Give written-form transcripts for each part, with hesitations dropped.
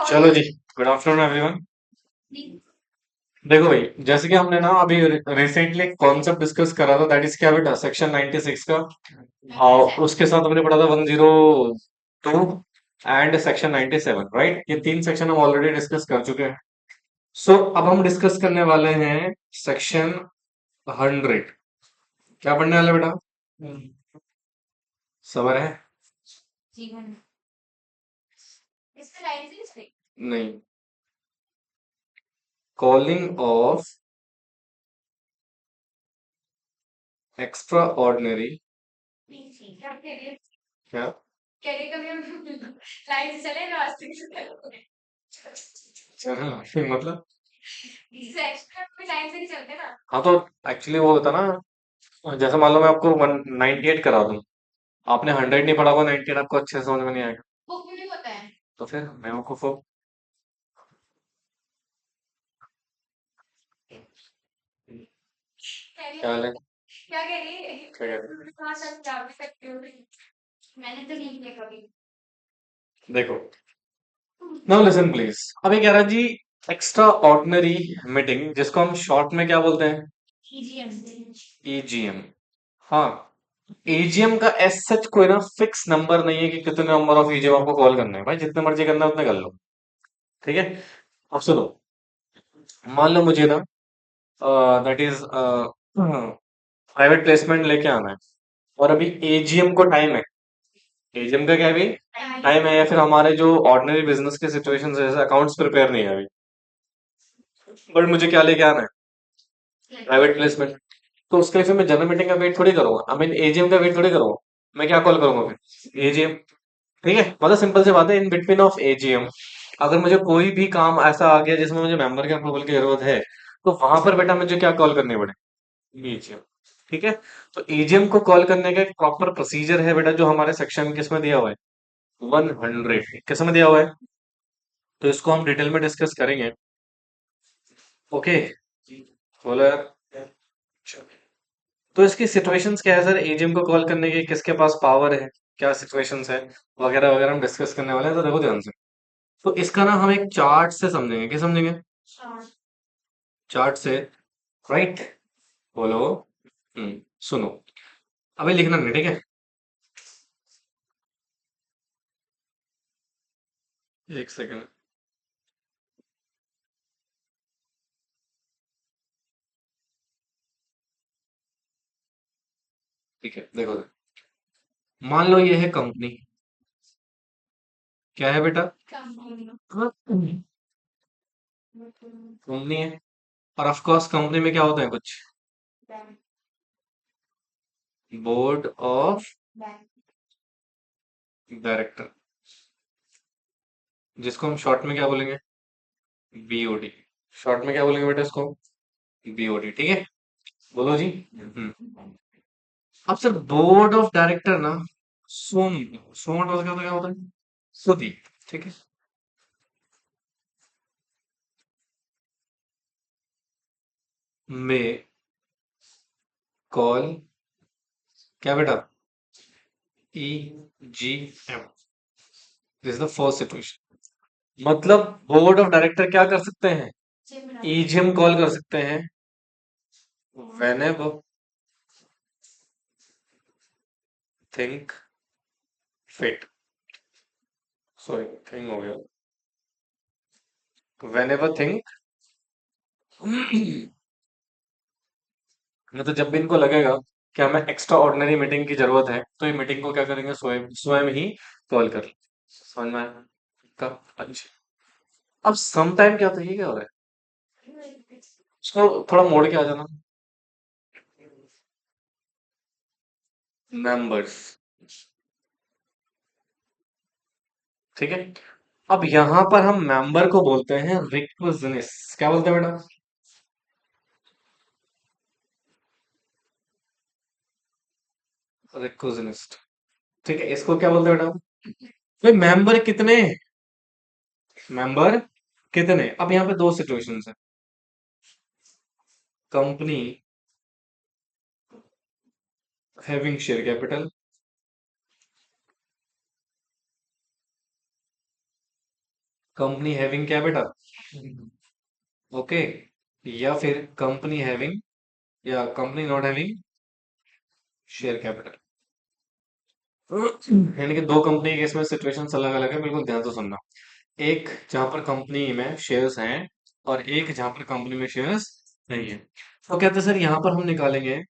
चलो जी, good afternoon everyone. देखो भाई, जैसे कि हमने ना अभी रिसेंटली एक कॉन्सेप्ट डिस्कस करा था, दैट इज क्या बेटा, सेक्शन 96 का। हाँ, उसके साथ हमने पढ़ा था 102 एंड सेक्शन 97, राइट। ये तीन सेक्शन हम ऑलरेडी डिस्कस कर चुके हैं। सो अब हम डिस्कस करने वाले हैं सेक्शन 100। क्या पढ़ने वाले बेटा? सबर है? नहीं। Calling of extra ordinary. क्या? हाँ, फिर मतलब। हाँ तो एक्चुअली वो होता ना, जैसे मान लो मैं आपको 198 करा दूं, आपने 100 नहीं पढ़ा होगा, 98 आपको अच्छे से समझ में नहीं आएगा। तो फिर मैं आपको क्या हाल है? क्या कह रहे हैं? देखो, नाउ लिसन प्लीज। अभी कह रहा जी, एक्स्ट्रा ऑर्डिनरी मीटिंग, जिसको हम शॉर्ट में क्या बोलते हैं? एजीएम। हाँ, एजीएम का एस सच कोई ना फिक्स नंबर नहीं है कि कितने नंबर ऑफ एजीएम आपको कॉल करने हैं। भाई जितने मर्जी करना है उतने कर लो। ठीक है। अब सुनो, मान लो मुझे ना दैट इज प्राइवेट प्लेसमेंट लेके आना है, और अभी एजीएम को टाइम है। एजीएम का क्या है अभी? टाइम है, या फिर हमारे जो ऑर्डिनरी बिजनेस के सिचुएशन जैसे अकाउंट्स प्रिपेयर नहीं है अभी, बट मुझे क्या लेके आना है? Private placement. तो उसके लिए फिर मैं जनरल मीटिंग का वेट थोड़ी करूंगा, आई मीन एजीएम का वेट थोड़ी करूंगा। मैं क्या कॉल करूंगा फिर? एजीएम। ठीक है, मतलब सिंपल सी बात है, इन बिटवीन ऑफ एजीएम अगर मुझे कोई भी काम ऐसा आ गया जिसमें मुझे मेंबर के अप्रूवल की जरूरत है, तो वहां पर बेटा मुझे क्या कॉल करनी पड़ेगी? एजीएम। ठीक है। तो एजीएम को कॉल करने का एक प्रॉपर प्रोसीजर है बेटा, जो हमारे सेक्शन किसमें दिया हुआ है? 100 किस में दिया हुआ है? तो इसको हम डिटेल में डिस्कस करेंगे। ओके, बोलो यार। तो इसकी सिचुएशंस क्या है सर, एजीएम को कॉल करने की किसके पास पावर है, क्या सिचुएशंस है, वगैरह वगैरह हम डिस्कस करने वाले हैं। तो देखो ध्यान से, तो इसका ना हम एक चार्ट से समझेंगे। क्या समझेंगे? चार्ट से, राइट। बोलो। सुनो, अभी लिखना नहीं, ठीक है? एक सेकंड। ठीक है, देखो, मान लो ये है कंपनी। क्या है बेटा? कंपनी है। और ऑफ कोर्स कंपनी में क्या होता है कुछ? बोर्ड ऑफ डायरेक्टर, जिसको हम शॉर्ट में क्या बोलेंगे? बीओडी। शॉर्ट में क्या बोलेंगे बेटा इसको? बीओडी, ठीक है। बोलो जी। अब सर बोर्ड ऑफ डायरेक्टर ना, सोम सोम मतलब क्या होता है? सुधी। ठीक है। में कॉल क्या बेटा? E G M. This is the first situation. मतलब बोर्ड ऑफ डायरेक्टर क्या कर सकते हैं? ईजीएम कॉल कर सकते हैं whenever think fit। Sorry, thing हो गया। whenever think मतलब जब भी इनको लगेगा कि हमें एक्स्ट्रा ऑर्डिनरी मीटिंग की जरूरत है, तो ये मीटिंग को क्या करेंगे? स्वयं स्वयं ही कॉल कर। समझ में आया? कब? अच्छा। अब सम टाइम क्या था, ये क्या हो रहा है? उसको थोड़ा मोड़ के आ जाना। मेंबर्स। ठीक है। अब यहां पर हम मेंबर को बोलते हैं रिक्विजिनिस्ट। क्या बोलते हैं बेटा? रिक्विजिनिस्ट। ठीक है, इसको क्या बोलते हैं बेटा? भाई मेंबर कितने? मेंबर कितने? अब यहाँ पे दो सिचुएशंस है। Company having share capital, company having क्या बेटा? ओके। या फिर कंपनी हैविंग, या company not having share capital. यानी कि दो कंपनी के केस में सिचुएशंस अलग अलग है, बिल्कुल ध्यान से सुनना। एक जहां पर कंपनी में शेयर्स हैं, और एक जहां पर कंपनी में शेयर्स नहीं है। तो कहते हैं सर यहां पर हम निकालेंगे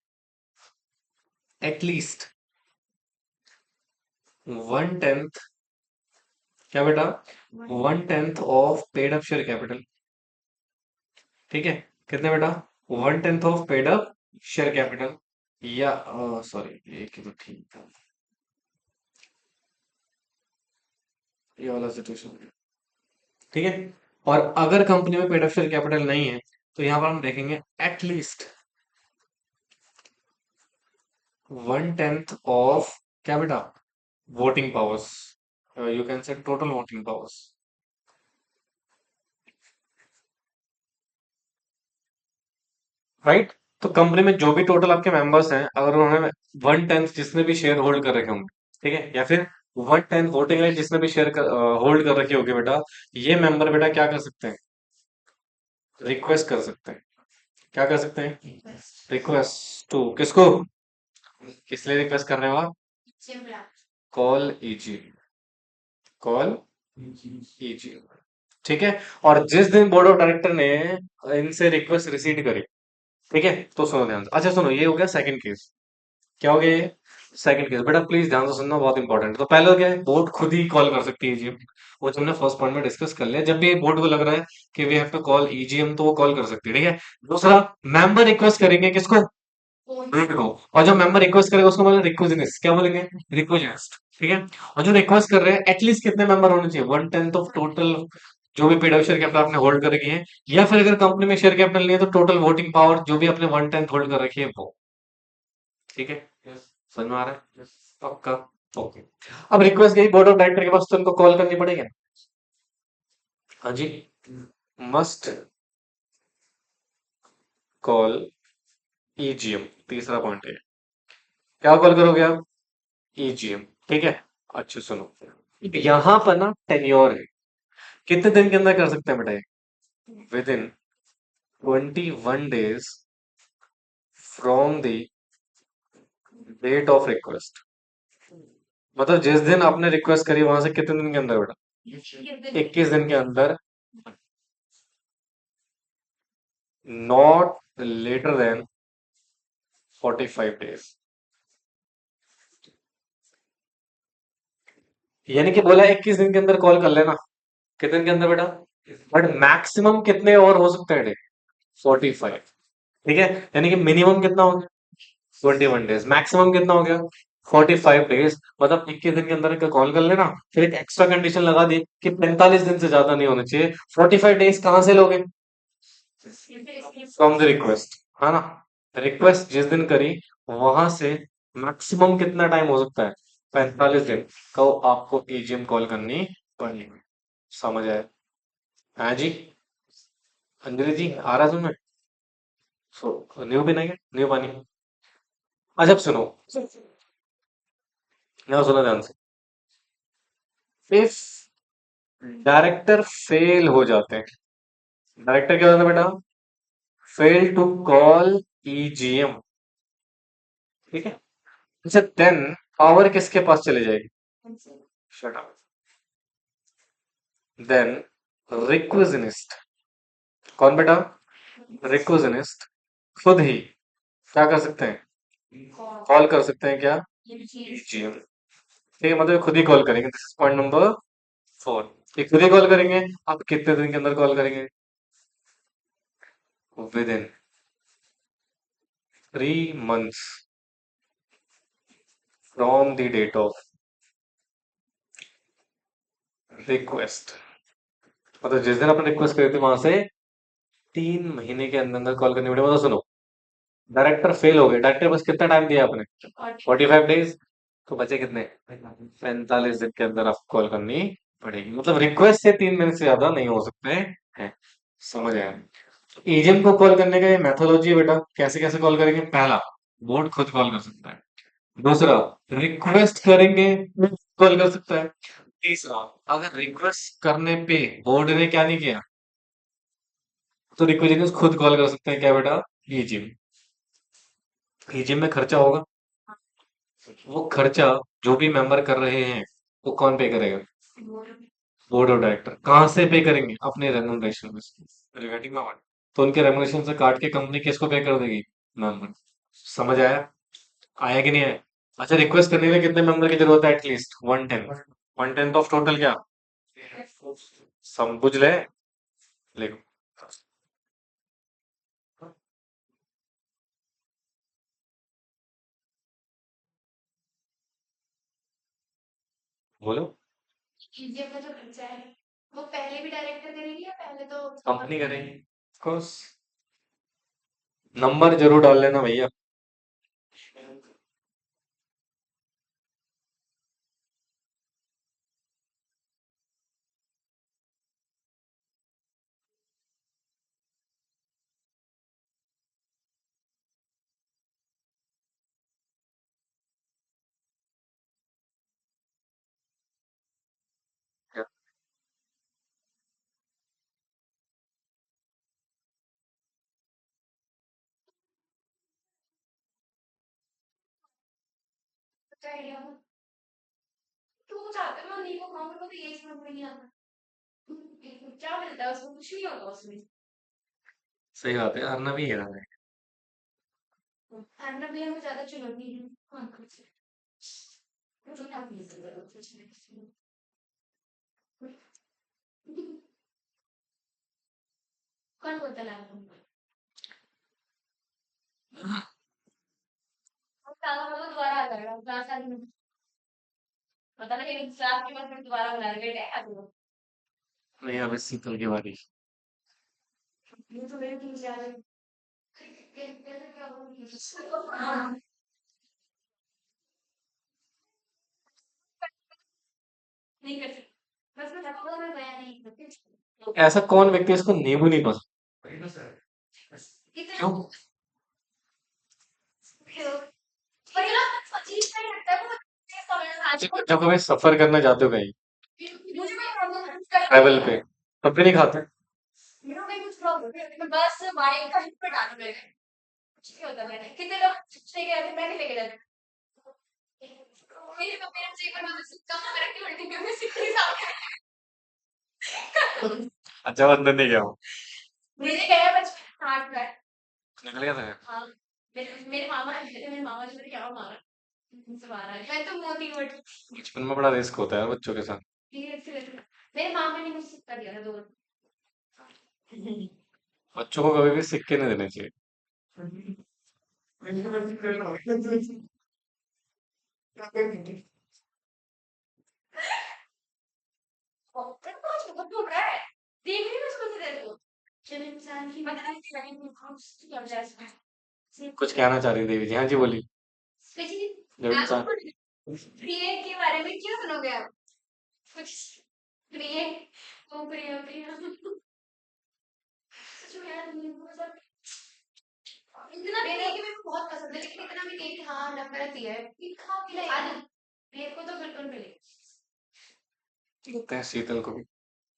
एटलीस्ट 1/10, क्या बेटा? 1/10 of paid up share capital. ठीक है, कितने बेटा? 1/10 of paid up share capital. या सॉरी, एक ही तो ठीक था, ये वाला सिचुएशन। ठीक है। और अगर कंपनी में पेड अप शेयर कैपिटल नहीं है, तो यहां पर हम देखेंगे एटलीस्ट 1/10 ऑफ, क्या बेटा? Voting powers, you can say total voting powers. Right. तो कंपनी में जो भी टोटल आपके मेंबर्स हैं, अगर उन्होंने 1/10 जिसने भी शेयर होल्ड कर रखे होंगे, ठीक है, या फिर 1/10 वोटिंग राइट जिसने भी शेयर होल्ड कर रखी होगी बेटा, ये मेंबर बेटा क्या कर सकते हैं? रिक्वेस्ट कर सकते हैं। क्या कर सकते हैं? रिक्वेस्ट टू किसको? किस लिए रिक्वेस्ट कर रहे हो आप? Call easy, call easy. ठीक है। और जिस दिन बोर्ड ऑफ डायरेक्टर ने इनसे रिक्वेस्ट रिसीव करी, ठीक है, तो सुनो ध्यान से। अच्छा सुनो, ये हो गया सेकंड केस। क्या हो गया ये? Second case. बेटा प्लीज ध्यान से सुनना, बहुत इंपॉर्टेंट है। तो पहले क्या है, बोर्ड खुद ही कॉल कर सकती है ईजीएम, वो जो हमने फर्स्ट पॉइंट में डिस्कस कर लिया। जब भी बोर्ड को लग रहा है कि we have to call EGM, तो वो कॉल कर सकती है। ठीक है। दूसरा, मेंबर रिक्वेस्ट करेंगे किसको? बोर्ड को। और जो मेंबर रिक्वेस्ट करेगा उसको बोलेंगे रिक्वेजनिस्ट, क्या बोलेंगे? रिक्वेजनिस्ट। ठीक है। और जो रिक्वेस्ट कर रहे हैं, एटलीस्ट कितने मेंबर होने चाहिए? 1/10 ऑफ टोटल जो भी पेड अप शेयर कैपिटल आपने होल्ड कर रखी है, या फिर अगर कंपनी में शेयर कैपिटल नहीं है, तो टोटल वोटिंग पावर जो भी आपने 1/10 होल्ड कर रखी है वो। ठीक है, समझ में आ रहा है? पक्का? ओके। अब रिक्वेस्ट गई बोर्ड ऑफ डायरेक्टर के पास, तो उनको कॉल करनी पड़ेगी ना? हाँ जी, मस्ट कॉल ईजीएम। तीसरा पॉइंट है, क्या कॉल करोगे आप? ईजीएम। ठीक है। अच्छा सुनो, यहां पर ना टेन्योर है, कितने दिन के अंदर कर सकते हैं बेटा? Within 21 days from the date of request. मतलब जिस दिन आपने रिक्वेस्ट करी वहां से कितने दिन के अंदर बेटा? 21 दिन के अंदर, नॉट लेटर देन 45 days। यानी कि बोला 21 दिन के अंदर कॉल कर लेना। कितने दिन के अंदर बेटा? बट मैक्सिमम कितने और हो सकते हैं? 45। ठीक है। यानी कि मिनिमम कितना हो गया? 21 days। मैक्सिमम कितना हो गया? 45 days। मतलब 21 दिन के अंदर का कॉल कर लेना। फिर एक एक्स्ट्रा कंडीशन लगा दी कि 45 दिन से ज्यादा नहीं होने चाहिए। 45 days कहां से लोगे? फ्रॉम द रिक्वेस्ट, है ना? रिक्वेस्ट जिस दिन करी वहां से मैक्सिमम कितना टाइम हो सकता है? 45 दिन का आपको एजीएम कॉल करनी पड़ेगी। समझ आया? हाँ जी। अंजलि जी आ रहा तुम्हें? सो न्यू भी नहीं है, न्यू पानी। अच्छा अब सुनो, यहाँ सुनो ध्यान से। इफ डायरेक्टर फेल हो जाते हैं, डायरेक्टर क्या होता है बेटा? Fail to call EGM. ठीक है। अच्छा देन पावर किसके पास चले जाएगी? Shut up. देन रिक्विजिनिस्ट, कौन बेटा? रिक्विजिनिस्ट खुद ही क्या कर सकते हैं? कॉल कर सकते हैं क्या? ईजीएम। ठीक है, मतलब ये खुद ही कॉल करेंगे। This is point number 4। ये खुद ही कॉल करेंगे। आप कितने दिन के अंदर कॉल करेंगे? Within 3 months from the date of request. मतलब जिस दिन आपने रिक्वेस्ट करी थी वहां से 3 महीने के अंदर अंदर कॉल करनी पड़ेगी। मतलब सुनो, डायरेक्टर फेल हो गए, डायरेक्टर बस कितना टाइम दिया आपने? 45 days। तो बचे कितने? 45 दिन के अंदर आपको कॉल करनी पड़ेगी। मतलब रिक्वेस्ट से 3 दिन से ज्यादा नहीं हो सकते हैं। समझ आया? एजेंट को कॉल करने का ये मेथोलॉजी है बेटा। कैसे कैसे कॉल करेंगे? पहला, बोर्ड खुद कॉल कर सकता है। दूसरा, रिक्वेस्ट करेंगे, कॉल कर सकता है। तीसरा, अगर रिक्वेस्ट करने पे बोर्ड ने क्या नहीं किया, तो रिक्वेस्ट खुद कॉल कर सकते हैं क्या बेटा, ये जिम, ये जिम में खर्चा होगा, वो खर्चा जो भी मेंबर कर रहे हैं वो कौन पे करेगा, बोर्ड ऑफ डायरेक्टर। कहाँ से पे करेंगे, अपने रेमुनरेशन में से, रिगार्डिंग में। तो उनके रेमुनरेशन से काट के कंपनी किसको पे कर देगी, मेंबर। समझ आया, आया कि नहीं आया। अच्छा, रिक्वेस्ट करने के लिए कितने मेंबर की जरूरत है, एटलीस्ट 110, 110 ऑफ टोटल क्या, समझ ले, लिखो, बोलो। ईजीएम का जो खर्चा है वो पहले भी डायरेक्टर करेगी या पहले तो कंपनी करेगी, ऑफ कोर्स। नंबर जरूर डाल लेना भैया। चाहिए। तू चाहते हो मैं नहीं को खाऊं, मेरे को तो यही समझ में नहीं आता क्या मिलता है उसमें, कुछ नहीं होगा उसमें। सही बात है, अर्नब भी है। खाना भी हमें ज्यादा चुनौती है। हाँ, कुछ मुझे क्या मिलता है कुछ नहीं। कौन बोलता है आपको? साला मतलब दोबारा आ जाएगा क्लास आने में। पता नहीं क्लास के बाद फिर दोबारा बुला रहे बेटे आ जाओ। नहीं, अब शीतल की बारी। ये तो मेरे तीन चार है। कैसे क्या होगी? नहीं कर सकती। बस मैं थका हुआ, मैं बयान नहीं कर सकती। ऐसा कौन व्यक्ति है इसको नींबू नहीं पसंद, कितना क्यों। क्यों? पर ये लोग अजीब सा ही लगता है वो, चीज़ समझ आज को। जब कभी सफर करना चाहते हो कहीं, मुझे कोई प्रॉब्लम नहीं कर ट्रैवल पे, तब भी नहीं खाते। मेरे को कहीं कुछ प्रॉब्लम नहीं है, बस बाइक का हिट पे डाल मेरे कुछ नहीं होता। मैंने कितने लोग लेके जाते, मैं नहीं लेके जाती। मेरे को मेरा जीवन में बस कहाँ पे रखी उल्टी में मैं सिक्की सामने। अच्छा, बंधन नहीं गया वो, मुझे गया बचपन 8 बार। निकल गया था। हाँ, मेरे मेरे मामा आए थे, मेरे मामा जी ने क्या मारा मुझसे मारा है। मैं तो मोटी मोटी बचपन में बड़ा रिस्क होता है बच्चों के साथ। धीरे से मेरे मामा ने मुझे सिक्का दिया था 2 बच्चों को कभी भी सिक्के नहीं देने चाहिए। तेरे को आज बहुत बोल रहा है, देख रही मैं उसको तेरे को जब इंसान की पता नहीं क्या लग जाता है। कुछ कहना चाह रही देवी जी, हाँ जी बोली। जब इंसान, आप प्रिय के बारे में क्यों सुनोगे आप कुछ? प्रिय ओ प्रिय प्रिय सच में यार मतलब इतना प्रिय कि मेरे को बहुत पसंद है, लेकिन इतना भी नहीं कि हाँ नफरत ही है। इतना प्रिय मेरे को तो बिल्कुल मिले। लगता है शीतल को भी।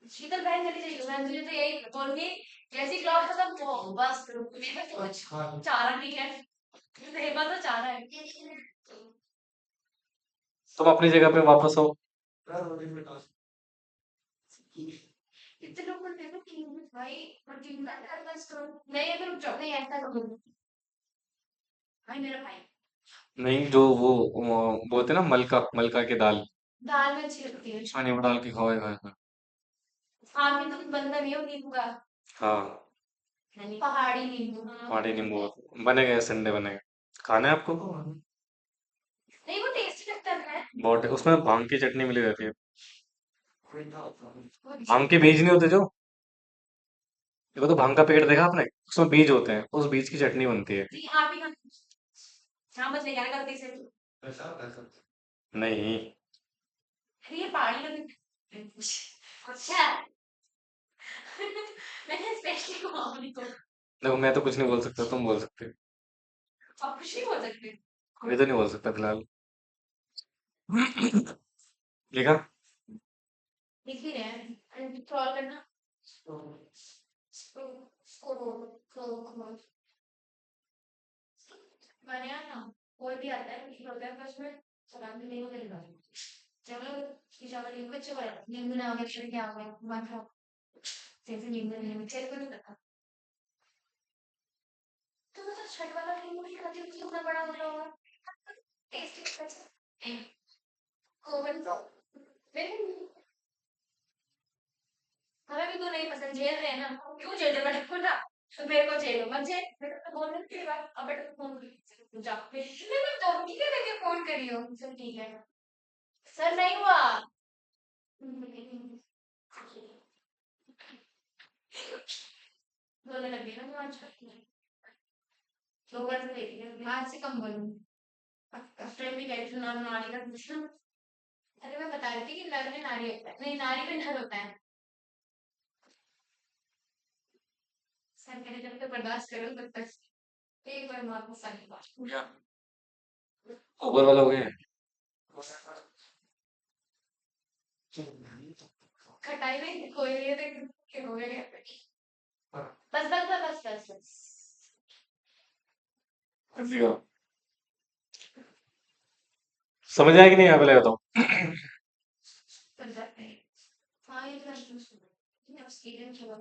शीतल बहन चली जाएगी, मैं तुझे तो यही बोलूंगी। जैसी क्लास खत्म हो बस मेरे पास तो कुछ चारा नहीं है। मेरे पास तो चारा है। तुम अपनी जगह पे वापस हो। कितने लोग बोलते हैं ना कि भाई प्रोटीन का बस करो। नहीं अगर रुक जाओ, नहीं ऐसा करो भाई मेरा भाई। नहीं, जो वो बोलते हैं ना, मलका मलका की दाल, दाल में अच्छी लगती है। उसमें नींबू डाल के खाओ खाओ। आगे तो बंदा नहीं हो नींबू का। हाँ, पहाड़ी नींबू हाँ। पहाड़ी नींबू बनेगा, संडे बनेगा, खाना है आपको। नहीं वो टेस्टी लगता है। बहुत, उसमें भांग की चटनी मिली रहती है। वो भांग के बीज नहीं होते जो, देखो तो भांग का पेड़ देखा आपने, उसमें बीज होते हैं, उस बीज की चटनी बनती है। जी आप ही हाँ बस ले जाना गलती से। नहीं, अरे ये पहाड़ी लोग अच्छा मैंने स्पेशली मामूली को देखो मैं तो कुछ नहीं बोल सकता, तुम बोल सकते हो। आप कुछ नहीं बोल सकते। मैं तो नहीं बोल सकता फिलहाल। देखा, लिख ही रहे हैं स्क्रॉल करना मैंने ना कोई भी आता है कुछ होता है बस में सलाम नहीं मिलेगा चलो कि चावल लिंक बच्चे को नींबू ना आगे फिर क्या होगा मैं खाओ जैसे नींबू नहीं चेक को नहीं पता तो मतलब छठ वाला नींबू नहीं खाती हूँ कितना बड़ा होता होगा टेस्टी कोवन तो मेरे हमें भी तो नहीं पसंद झेल रहे हैं ना क्यों झेल रहे बेटा खुद तो मेरे को झेलो मत झेल बेटा तो बोल रही थी बात अब बेटा तो फोन जा मैं तो ठीक है लेके फोन करियो चल ठीक है सर नहीं हुआ रोने लगी ना मैं आज लोग से देखिए आज से कम बोलूँ फ्रेंड भी कह रही थी नारी का पूछना अरे मैं बता रही थी कि नर में नारी होता है नहीं नारी में नर होता है सर कह रहे जब तक बर्दाश्त करो तब तक एक बार मार को सारी बात क्या ऊपर वाला हो गया है? खटाई में कोई नहीं है तो क्या हो गया बस बस बस बस बस बस ऐसी का। समझ आया कि नहीं, यहाँ पे लगाता हूँ। बस जाते हैं हाँ ये तो मैं सुन एक्सपीरियंस चलो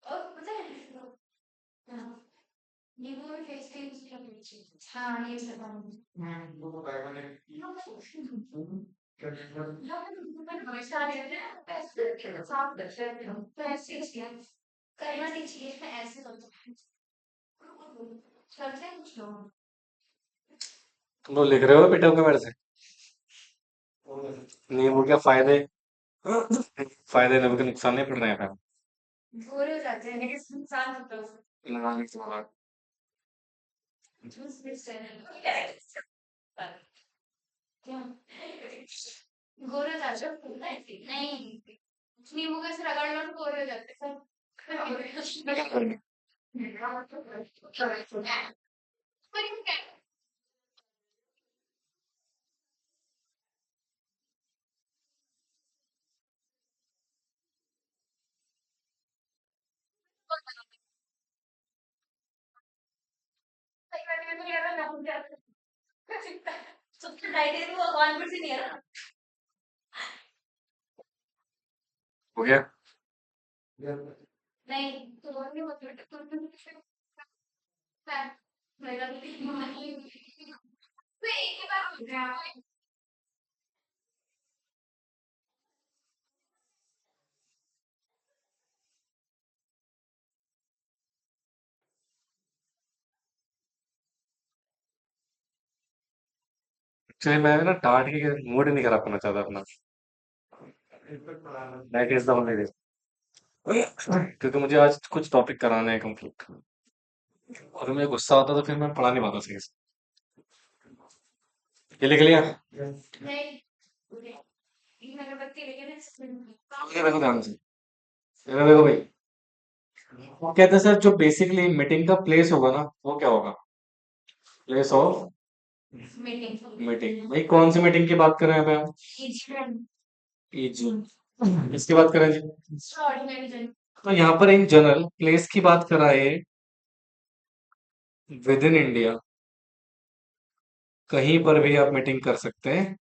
और पता है हाँ नींबू में फेस क्रीम से लगनी चाहिए हाँ ये सब हमेशा रहते हैं पैसे साफ करते हैं पैसे करना नहीं चाहिए मैं ऐसे करते हैं कुछ लोग तुम लोग लिख रहे हो बेटा के मेरे से नींबू क्या फायदे फायदे नबी के नुकसान नहीं पड़ रहे हैं यहाँ गोरे हो जाते हैं लेकिन नुकसान होता है पे लगाने के बाद। जूस मिक्स है क्या गोरे हो जाते हैं नहीं नींबू कैसे रगड़ लो तो गोरे हो जाते हैं मैं क्या करूँगी? सबसे डाइट वो कौन सी नहीं है ना हो गया। नहीं तो वो नहीं मतलब मेरा मैं एक ही बार हो गया चलिए मैं ना डांट के मूड नहीं खराब करना चाहता अपना। That is the only reason, क्योंकि मुझे आज कुछ टॉपिक कराना है कंप्लीट। और मुझे गुस्सा आता तो फिर मैं पढ़ा नहीं पाता सही से। ये लिख लिया? नहीं ये अगरबत्ती लेके ना ये देखो ध्यान से। ये देखो भाई, वो कहते हैं सर जो बेसिकली मीटिंग का प्लेस होगा ना वो क्या होगा? Place of meeting meeting. भाई कौन सी मीटिंग की बात कर रहे हैं हम? EG इसकी बात कर रहे हैं जी। एक्स्ट्राऑर्डिनरी जन तो यहाँ पर इन जनरल प्लेस की बात कर रहा है विद इन इंडिया, कहीं पर भी आप मीटिंग कर सकते हैं।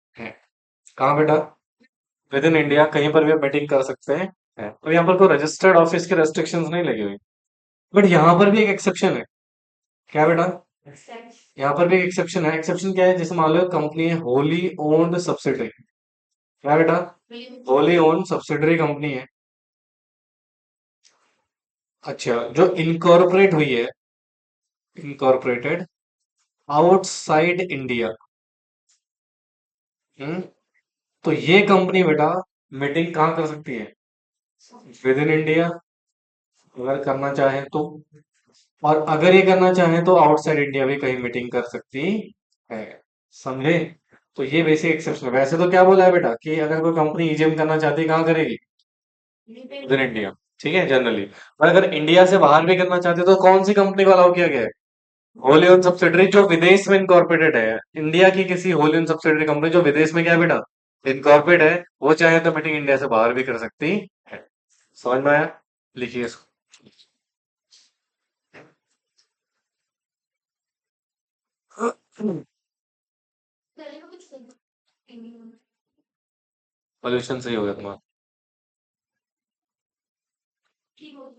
कहाँ बेटा? विद इन इंडिया कहीं पर भी आप मीटिंग कर सकते हैं। तो यहाँ पर कोई रजिस्टर्ड ऑफिस की रेस्ट्रिक्शंस नहीं लगी हुई, बट यहाँ पर भी एक एक्सेप्शन है। क्या बेटा? यहाँ पर भी एक एक्सेप्शन है। एक्सेप्शन क्या है? जैसे मान लो कंपनी है होली ओन्ड सब्सिडरी। क्या बेटा? होली ओन्ड सब्सिडरी कंपनी है। अच्छा, जो इनकॉर्पोरेट हुई है, इनकॉर्पोरेटेड आउटसाइड इंडिया। हम्म तो ये कंपनी बेटा मीटिंग कहाँ कर सकती है? विद इन इंडिया, अगर करना चाहे तो। और अगर ये करना चाहे तो आउटसाइड इंडिया भी कहीं मीटिंग कर सकती है। समझे? तो ये बेसिक एक्सेप्शन है। वैसे तो क्या बोला है बेटा कि अगर कोई कंपनी ईजीएम करना चाहती है कहाँ करेगी? With in India. ठीक है, जनरली। और अगर इंडिया से बाहर भी करना चाहते हो तो कौन सी कंपनी को अलाउ किया गया है? होली ओन सब्सिडरी जो विदेश में इनकॉर्पोरेटेड है। इंडिया की किसी होली ओन सब्सिडरी कंपनी जो विदेश में क्या है बेटा? इनकॉर्पोरेट है, वो चाहे तो मीटिंग इंडिया से बाहर भी कर सकती है। समझ में आया? लिखिए इसको। चलेगा कुछ नहीं। पोल्यूशन सही हो गया तुम्हारा। ठीक हो।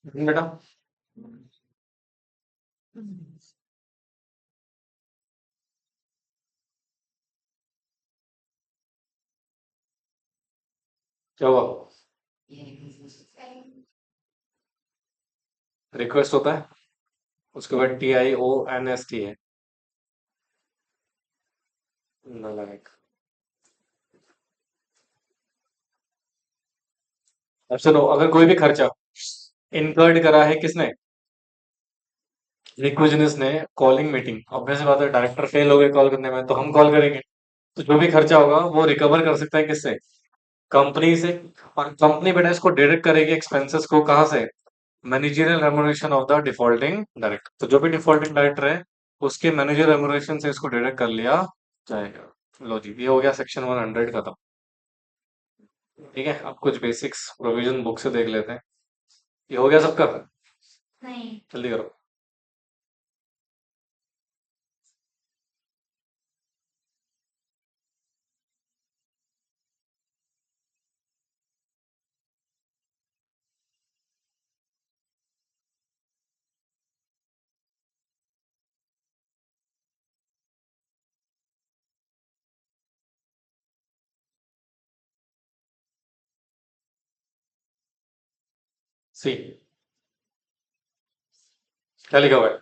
बेटा क्या हुआ? रिक्वेस्ट होता है, उसके बाद TIONST है। नालायक। अब सुनो, अगर कोई भी खर्चा इनकर्ड करा है किसने? रिक्विजिनिस ने। कॉलिंग मीटिंग, ऑब्वियस बात है, डायरेक्टर फेल हो गए कॉल करने में, तो हम कॉल करेंगे। तो जो भी खर्चा होगा वो रिकवर कर सकता है किससे? कंपनी से। और कंपनी बेटा इसको डिडक्ट करेगी एक्सपेंसेस को, कहाँ से? Managerial remuneration of the defaulting director. तो जो भी डिफॉल्टिंग डायरेक्टर है उसके मैनेजर रेमुनरेशन से इसको डिडक्ट कर लिया जाएगा। लो जी, ये हो गया सेक्शन 100 खत्म। ठीक है, अब कुछ बेसिक्स प्रोविजन बुक से देख लेते हैं। ये हो गया सबका? नहीं। जल्दी करो। सी। क्या लिखा हुआ है?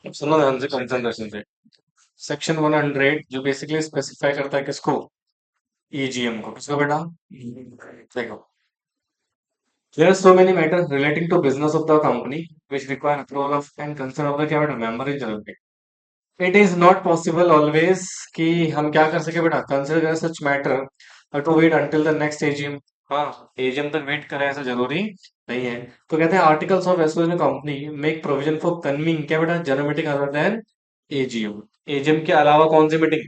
अब सुनो ध्यान से, कंसंट्रेशन से। सेक्शन 100 जो बेसिकली स्पेसिफाई करता है किसको? EGM को। किसको बेटा? देखो, there are so many matters relating to business of the company which require approval of and consent of the क्या बेटा? Member in general meeting. It is not possible always कि हम क्या कर सके बेटा? Consider such matter to wait until the next AGM। हाँ, AGM तक वेट करें ऐसा जरूरी नहीं है। तो कहते हैं articles of association company make provision for convening क्या बेटा? General meeting other than AGM। AGM के अलावा कौन सी मीटिंग?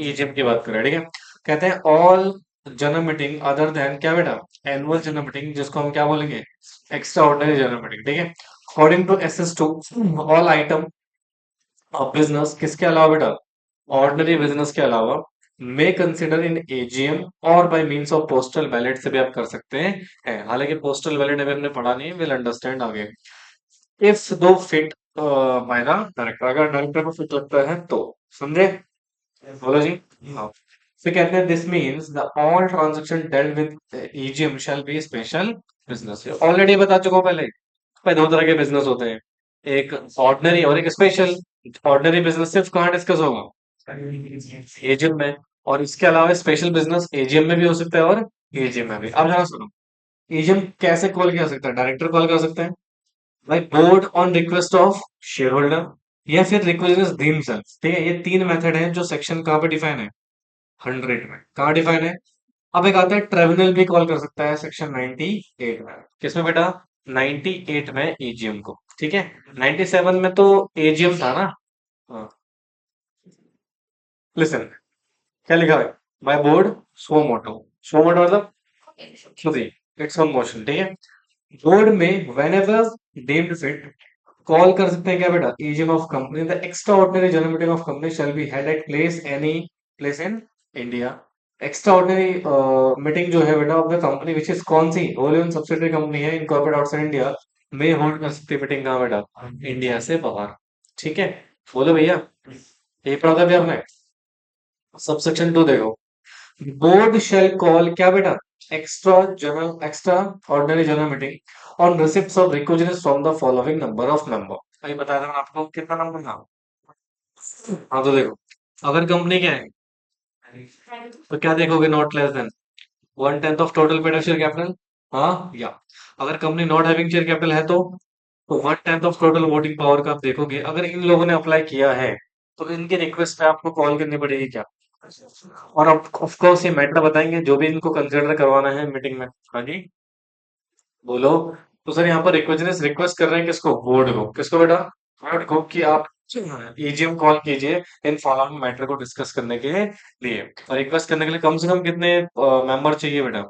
EGM की बात करें, ठीक है। कहते हैं all general meeting other than क्या बेटा? एनुअल जनरल मीटिंग, जिसको हम क्या बोलेंगे? एक्स्ट्रा ऑर्डिनरी जनरल मीटिंग, ठीक है। According to SS2 all item of business किसके अलावा बेटा? ऑर्डिनरी बिजनेस के अलावा मे कंसिडर इन AGM और by means of postal ballot से भी आप कर सकते हैं। हालांकि पोस्टल बैलेट अभी हमने पढ़ा नहीं, विल अंडरस्टैंड आगे। इफ दो फिट बाय द डायरेक्टर, अगर डायरेक्टर को फिट लगता है तो। समझे? बोलो जी। हाँ। फिर कहते हैं this means the all transaction dealt with EGM shall be special business. Already बता चुका हूं पहले। भाई दो तरह के बिजनेस होते हैं, एक ऑर्डिनरी और एक स्पेशल। ऑर्डिनरी बिजनेस सिर्फ कहाँ डिस्कस होगा? AGM में। और इसके अलावा स्पेशल बिजनेस AGM में भी हो सकता है और AGM में भी। अब जरा सुनो, AGM कैसे कॉल किया जा सकता है? डायरेक्टर कॉल कर सकते हैं भाई, board on request of share holder, या फिर रिक्वेस्ट देमसेल्फ। ठीक है, ये तीन मेथड हैं जो सेक्शन कहाँ पे डिफाइन है? 100 में। कहाँ डिफाइन है? अब एक आता है ट्रिब्यूनल भी कॉल कर सकता है सेक्शन 98 में। किसमें बेटा? 98 में एजीएम को। ठीक है, 97 में तो एजीएम था ना। हाँ, लिसन, क्या लिखा है? बाय बोर्ड सो मोटो। सो मोटो मतलब खुद ही, इट्स ऑन मोशन। ठीक है, बोर्ड में when ever deemed fit call कर सकते हैं क्या बेटा? AGM of company, the extra ordinary general meeting of company shall be held at place any place in India. Extra ordinary meeting जो है बेटा of the company which is कौन सी whole own subsidiary company है incorporate outside India, में hold कर सकती है meeting कहाँ बेटा? इंडिया से बाहर। ठीक है, बोलो भैया, ये पढ़ा था भी आपने। सबसेक्शन 2 देखो, बोर्ड शेल कॉल क्या बेटा? Extra ordinary general meeting on receipt of request from the following number of member. अभी बताया था मैंने आपको कितना नंबर था। हाँ तो देखो, अगर कंपनी क्या है तो क्या देखोगे? Not less then 1/10 of total paid share capital. हाँ, या अगर company not having share capital है तो 1/10 ऑफ टोटल वोटिंग पावर का आप देखोगे। अगर इन लोगों ने अप्लाई किया है तो इनके रिक्वेस्ट पे आपको कॉल करनी पड़ेगी क्या? और ऑफ कोर्स ये मैटर बताएंगे जो भी इनको कंसिडर करवाना है मीटिंग में। हाँ जी, बोलो। तो सर यहाँ पर रिक्वेस्ट रिक्वेस्ट कर रहे हैं किसको? बोर्ड को। किसको बेटा? बोर्ड को कि आप एजीएम कॉल कीजिए इन फॉलोइंग मैटर को डिस्कस करने के लिए। और रिक्वेस्ट करने के लिए कम से कम कितने मेंबर चाहिए बेटा?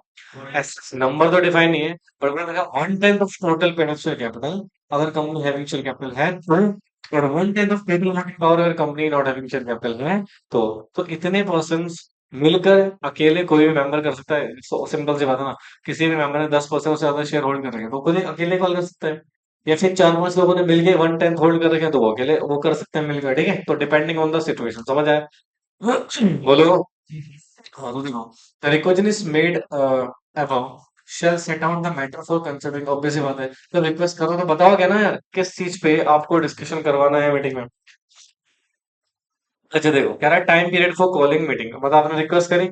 नंबर तो डिफाइन नहीं है, पर मैंने देखा 1/10 of total paid share capital अगर कंपनी हैविंग शेयर कैपिटल है तो, और 1/10 ऑफ पेड पावर अगर company not having share capital है तो इतने पर्सन मिलकर अकेले कोई भी मेंबर कर सकता है। सिंपल सी बात है ना, किसी भी मेंबर ने 10% से ज्यादा शेयर होल्ड कर रखे हैं तो खुद ही अकेले कॉल कर सकता है, या फिर 4-5 लोगों ने मिलके 1/10 होल्ड कर रखे हैं तो वो अकेले वो कर सकते हैं मिलकर। ठीक है, तो डिपेंडिंग ऑन द सिचुएशन, समझ आया? बोलो। हाँ तो देखो, the request is made above shall set out the matter for considering। obvious सी बात है, तो रिक्वेस्ट करो तो बताओगे ना यार किस चीज पे आपको डिस्कशन करवाना है मीटिंग में। अच्छा देखो, कह रहा है time period for calling meeting, मतलब आपने रिक्वेस्ट करी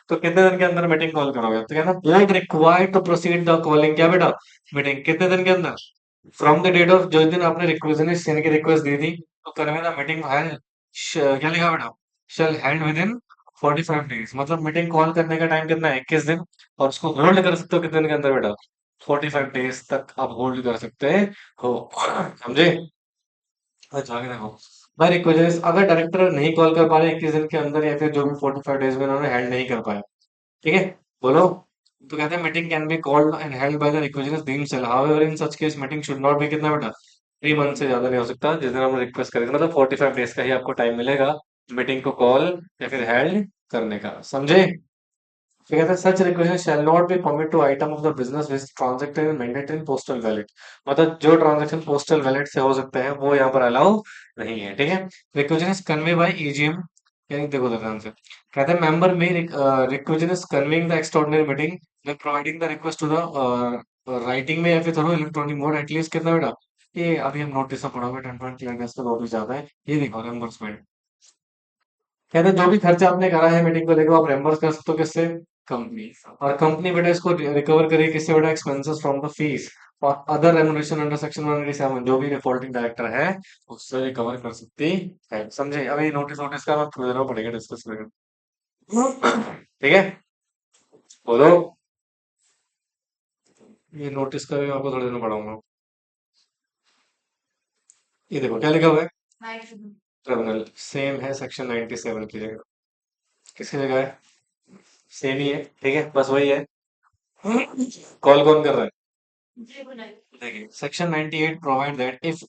तो कितने दिन के अंदर मीटिंग कॉल करोगे? तो कहना board required to proceed the calling क्या बेटा? मीटिंग कितने दिन के अंदर? फ्रॉम द डेट ऑफ, जो दिन आपने रिक्वेस्ट यानी कि रिक्वेस्ट दी थी, तो करवे द मीटिंग है क्या लिखा बेटा? शैल हेल्ड विद इन 45 डेज। मतलब मीटिंग कॉल करने का टाइम कितना है? 21 दिन। और उसको होल्ड कर सकते हो कितने दिन के अंदर बेटा? 45 डेज तक आप होल्ड कर सकते हो। समझे? अच्छा आगे देखो, भाई रिक्वेस्ट अगर डायरेक्टर नहीं कॉल कर पा रहे 21 दिन के अंदर, या फिर जो भी 45 डेज में उन्होंने हेल्ड नहीं कर पाया, ठीक है, बोलो। तो कहते हैं meeting can be called and held by the request deemed sell, however in such case meeting should not be कितना बेटा? 3 मंथ से ज्यादा नहीं हो सकता जिस दिन हमने रिक्वेस्ट करेगा, मतलब 45 डेज का ही आपको टाइम मिलेगा मीटिंग को कॉल या फिर हेल्ड करने का। समझे? फिर कहते हैं such request shall not be permit to item of the business which transacted in mandatory in postal ballot. मतलब जो ट्रांजेक्शन पोस्टल वैलेट से हो सकते हैं वो यहाँ पर अलाउ नहीं है। ठीक है, request is convey by AGM, यानी देखो ध्यान से, कहते हैं मेंबर में request is conveying the extraordinary meeting by providing the request to the writing में या फिर थ्रू इलेक्ट्रॉनिक मोड एटलीस्ट कितना बेटा? ये अभी हम नोटिस में पढ़ोगे 10 क्लियरनेस का नोटिस आता है। ये देखो रिम्बर्समेंट, कहते हैं जो भी खर्चा आपने करा है मीटिंग को लेकर आप रेम्बर्स कर सकते हो किससे? कंपनी। और कंपनी बेटा इसको रिकवर करेगी किससे बेटा? एक्सपेंसेस फ्रॉम द फीस और अदर रेमुनरेशन अंडर सेक्शन 187, जो भी डिफॉल्टिंग डायरेक्टर है उससे रिकवर कर सकती है। समझे? अभी नोटिस नोटिस का मैं थोड़ी देर में पढ़ेगा, डिस्कस करेंगे। ठीक है, बोलो। ये नोटिस का भी मैं आपको थोड़ी देर में पढ़ाऊंगा। ये देखो क्या लिखा हुआ है? ट्रिब्यूनल सेम है सेक्शन 97 की जगह। किसकी जगह है? सेम ही है। ठीक है, बस वही है। कॉल कौन कर रहा है? देखिए section 98 provide that if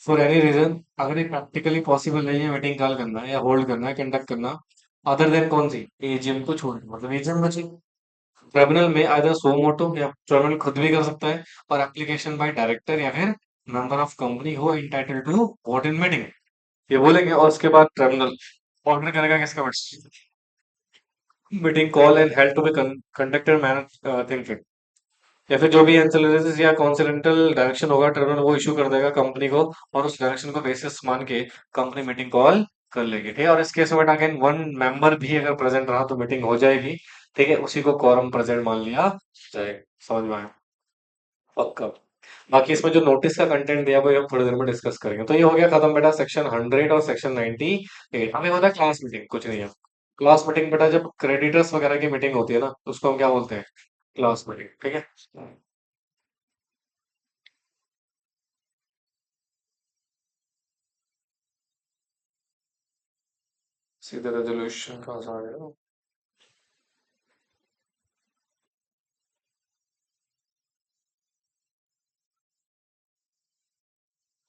for any reason, अगर ये प्रैक्टिकली पॉसिबल नहीं है मीटिंग कॉल करना या होल्ड करना कंडक्ट करना, अदर देन कौन सी? एजीएम को छोड़, मतलब एजीएम बची। ट्रिब्यूनल में आइदर सो मोटो, या ट्रिब्यूनल खुद भी कर सकता है, और एप्लीकेशन बाय डायरेक्टर या फिर मेंबर ऑफ कंपनी हो entitle to vote in meeting, ये बोलेंगे। और उसके बाद ट्रिब्यूनल ऑर्डर करेगा किसका? Meeting call and held to be conducted manner thing, या फिर जो भी एंसेलरीज या कॉन्सिडेंटल डायरेक्शन होगा ट्रिब्यूनल वो इशू कर देगा कंपनी को, और उस डायरेक्शन को बेसिस मान के कंपनी मीटिंग कॉल कर लेगी। ठीक है, और इस केस में अगेन वन मेंबर भी अगर प्रेजेंट रहा तो मीटिंग हो जाएगी। ठीक है, उसी को quorum प्रेजेंट मान लिया जाएगा। समझ में आया? पक्का। बाकी इसमें जो नोटिस का कंटेंट दिया वो हम थोड़ी देर में डिस्कस करेंगे। तो ये हो गया खत्म बेटा सेक्शन 100 और सेक्शन 98। हमें होता है क्लास मीटिंग, कुछ नहीं है। क्लास मीटिंग बेटा जब क्रेडिटर्स वगैरह की मीटिंग होती है ना तो उसको हम क्या बोलते हैं? क्लास मीटिंग, ठीक है। सीधे रेजोल्यूशन कहाँ से आ गया?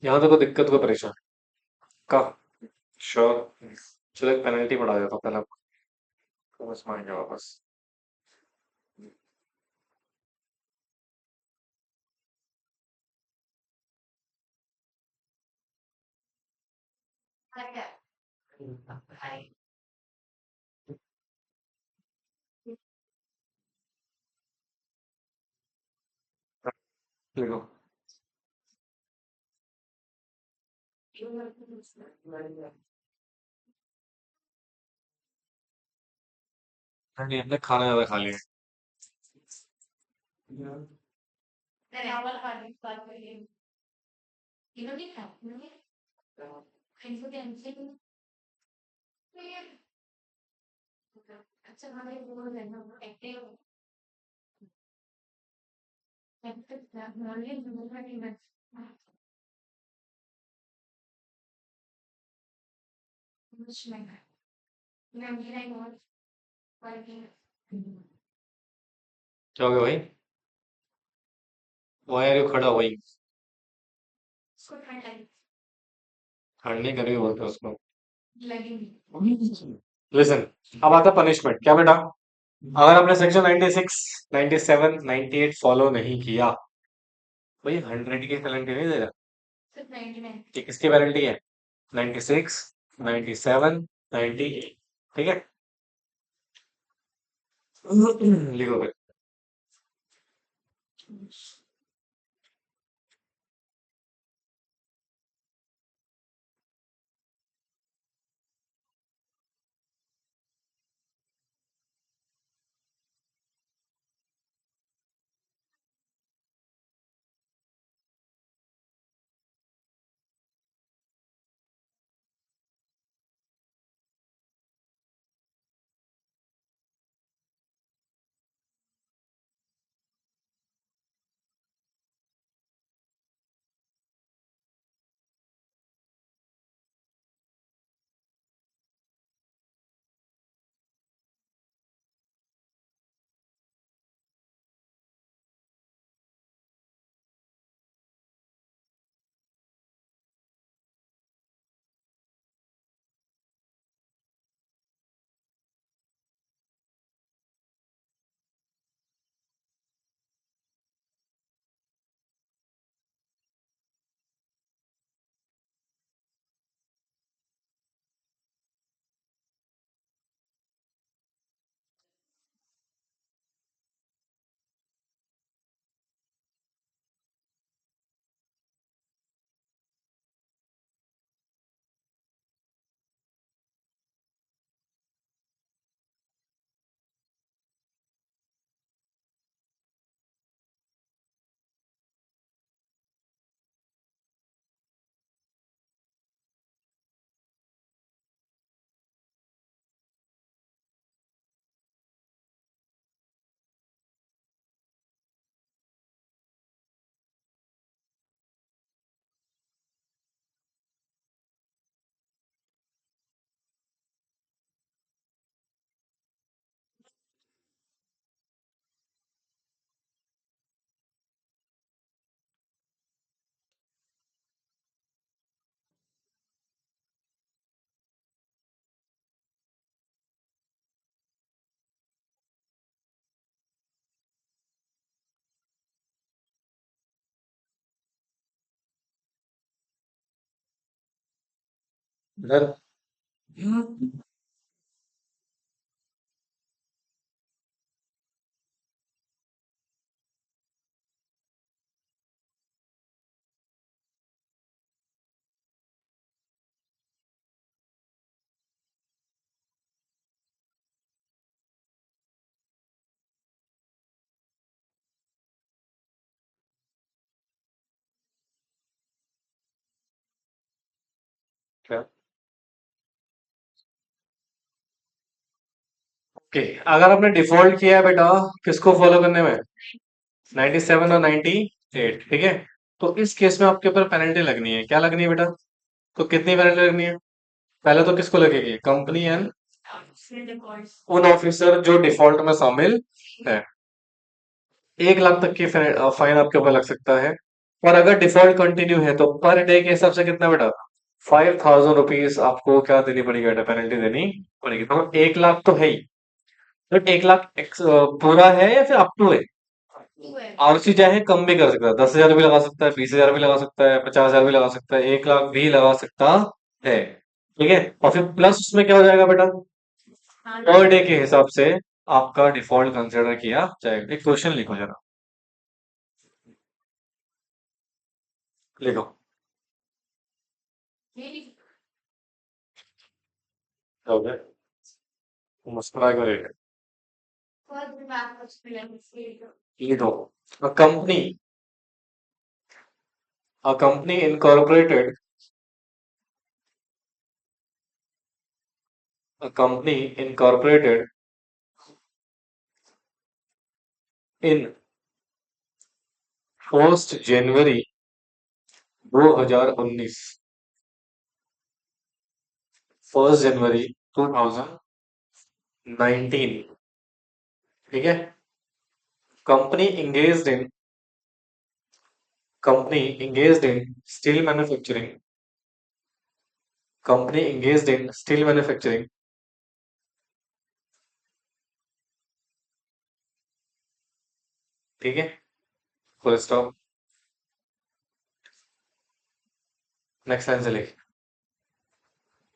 यहाँ तो कोई दिक्कत कोई परेशान का। श्योर। चलो एक पेनल्टी बढ़ा देता हूँ पहले आपको, बस मांगे वापस। लिखो। नहीं हमने खाना ज्यादा खा लिया। चावल खाने की बात करिए। इन्होंने खा इन्होंने इनको टेंशन नहीं है। अच्छा हमारे वो है ना एक्टिव एक्टिव नॉलेज में कुछ नहीं है। मैं मेरा ही बहुत वर्किंग क्या हो गया भाई? वाई आर यू खड़ा हुई? उसको ठंड लगी ठंड नहीं करी बोलते उसको। लगेगी। लिसन, अब आता पनिशमेंट क्या बेटा? अगर आपने सेक्शन 96, 97, 98 फॉलो नहीं किया, भाई 100 की पेनल्टी नहीं देगा। सिर्फ 99 कि किसकी पेनल्टी है? 96, 97, 98, ठीक है। लिखो फिर। इधर। क्या? ओके, अगर आपने डिफॉल्ट किया है बेटा किसको फॉलो करने में, 97 और 98, ठीक है। तो इस केस में आपके ऊपर पेनल्टी लगनी है, क्या लगनी है बेटा? तो कितनी पेनल्टी लगनी है? पहले तो किसको लगेगी, कंपनी एंड उन ऑफिसर जो डिफॉल्ट में शामिल है। 1 लाख तक की फाइन आपके ऊपर लग सकता है। और अगर डिफॉल्ट कंटिन्यू है तो पर डे के हिसाब से कितना बेटा, 5000 रुपीज आपको क्या देनी पड़ेगी बेटा, पेनल्टी देनी पड़ेगी। तो 1 लाख तो है ही, तो 1 लाख पूरा है या फिर अप टू है? आरसी चाहे कम भी कर सकता है, 10,000 भी लगा सकता है, 20,000 भी लगा सकता है, 50,000 भी लगा सकता है, 1 लाख भी लगा सकता है, ठीक है। और फिर प्लस उसमें क्या हो जाएगा बेटा, पर डे के हिसाब से आपका डिफॉल्ट कंसिडर किया जाएगा। एक क्वेश्चन लिखो जरा, लिखो। हो गया, मुस्कुरा कर लिखो। A company incorporated, a company incorporated in 1 जनवरी 2019, 1 जनवरी 2019, ठीक है। Company engaged in company engaged in steel manufacturing, company engaged in steel manufacturing, ठीक है, फुल स्टॉप। नेक्स्ट लाइन से लिख,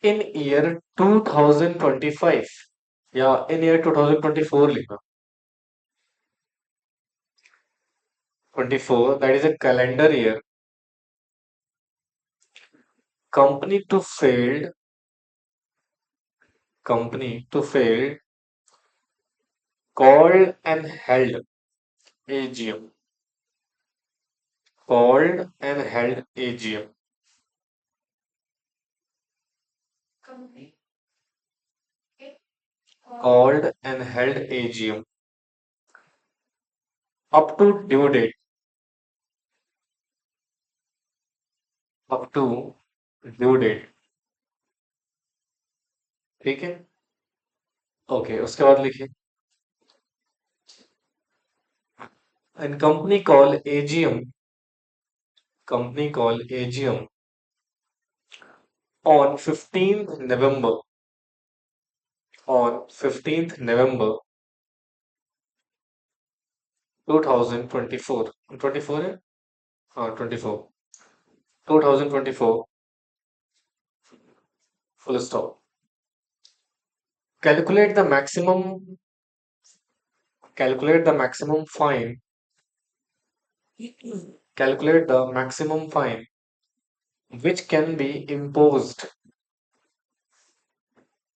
इन ईयर 2025 या इन ईयर 2024 लिखना, 24 that is a calendar year, company to failed, company to failed, called and held AGM, called and held AGM, called and held AGM up to due date, up to due date, ठीक है। Okay, उसके बाद लिखिए, and company call AGM on 15th November, on 15th November 2024, 24 है, हाँ 24, 2024, full stop. Calculate the maximum, calculate the maximum fine, calculate the maximum fine which can be imposed,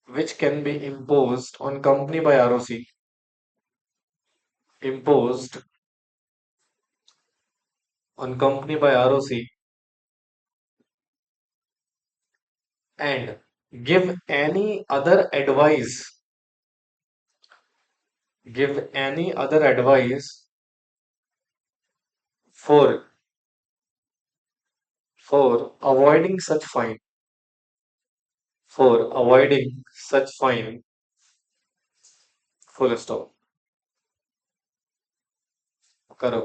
which can be imposed on company by ROC, imposed on company by ROC, and give any other advice, give any other advice for avoiding such fine, for avoiding such fine, full stop। करो।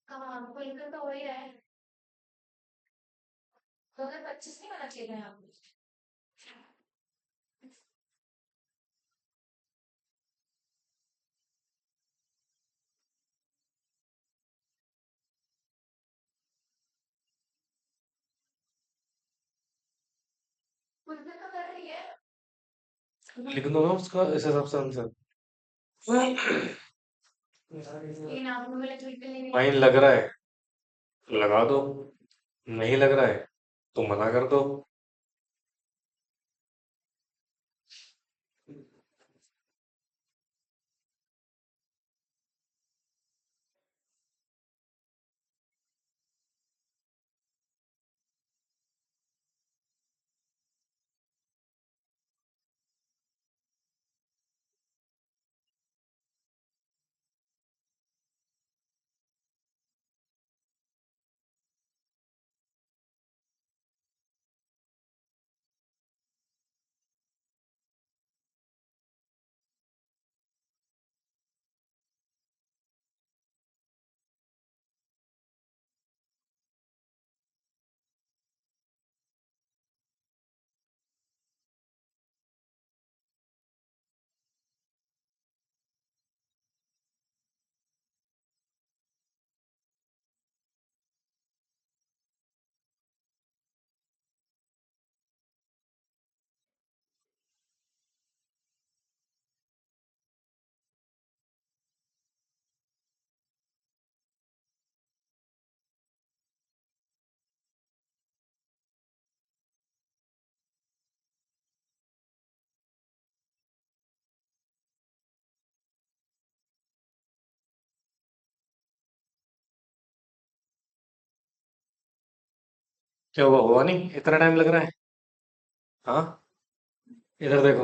हाँ, बिल्कुल तो हो ही रहा है। 2025 नहीं होना चाहिए था यहाँ पे। बिल्कुल तो कर रही है। लिख दो ना उसका इस हिसाब से आंसर। लेकिन आपने बोला कि बिल्कुल नहीं फाइन है। लग रहा है, लगा दो। नहीं लग रहा है तो मना कर दो। क्या हुआ, हुआ नहीं, इतना टाइम लग रहा है। हाँ, इधर देखो।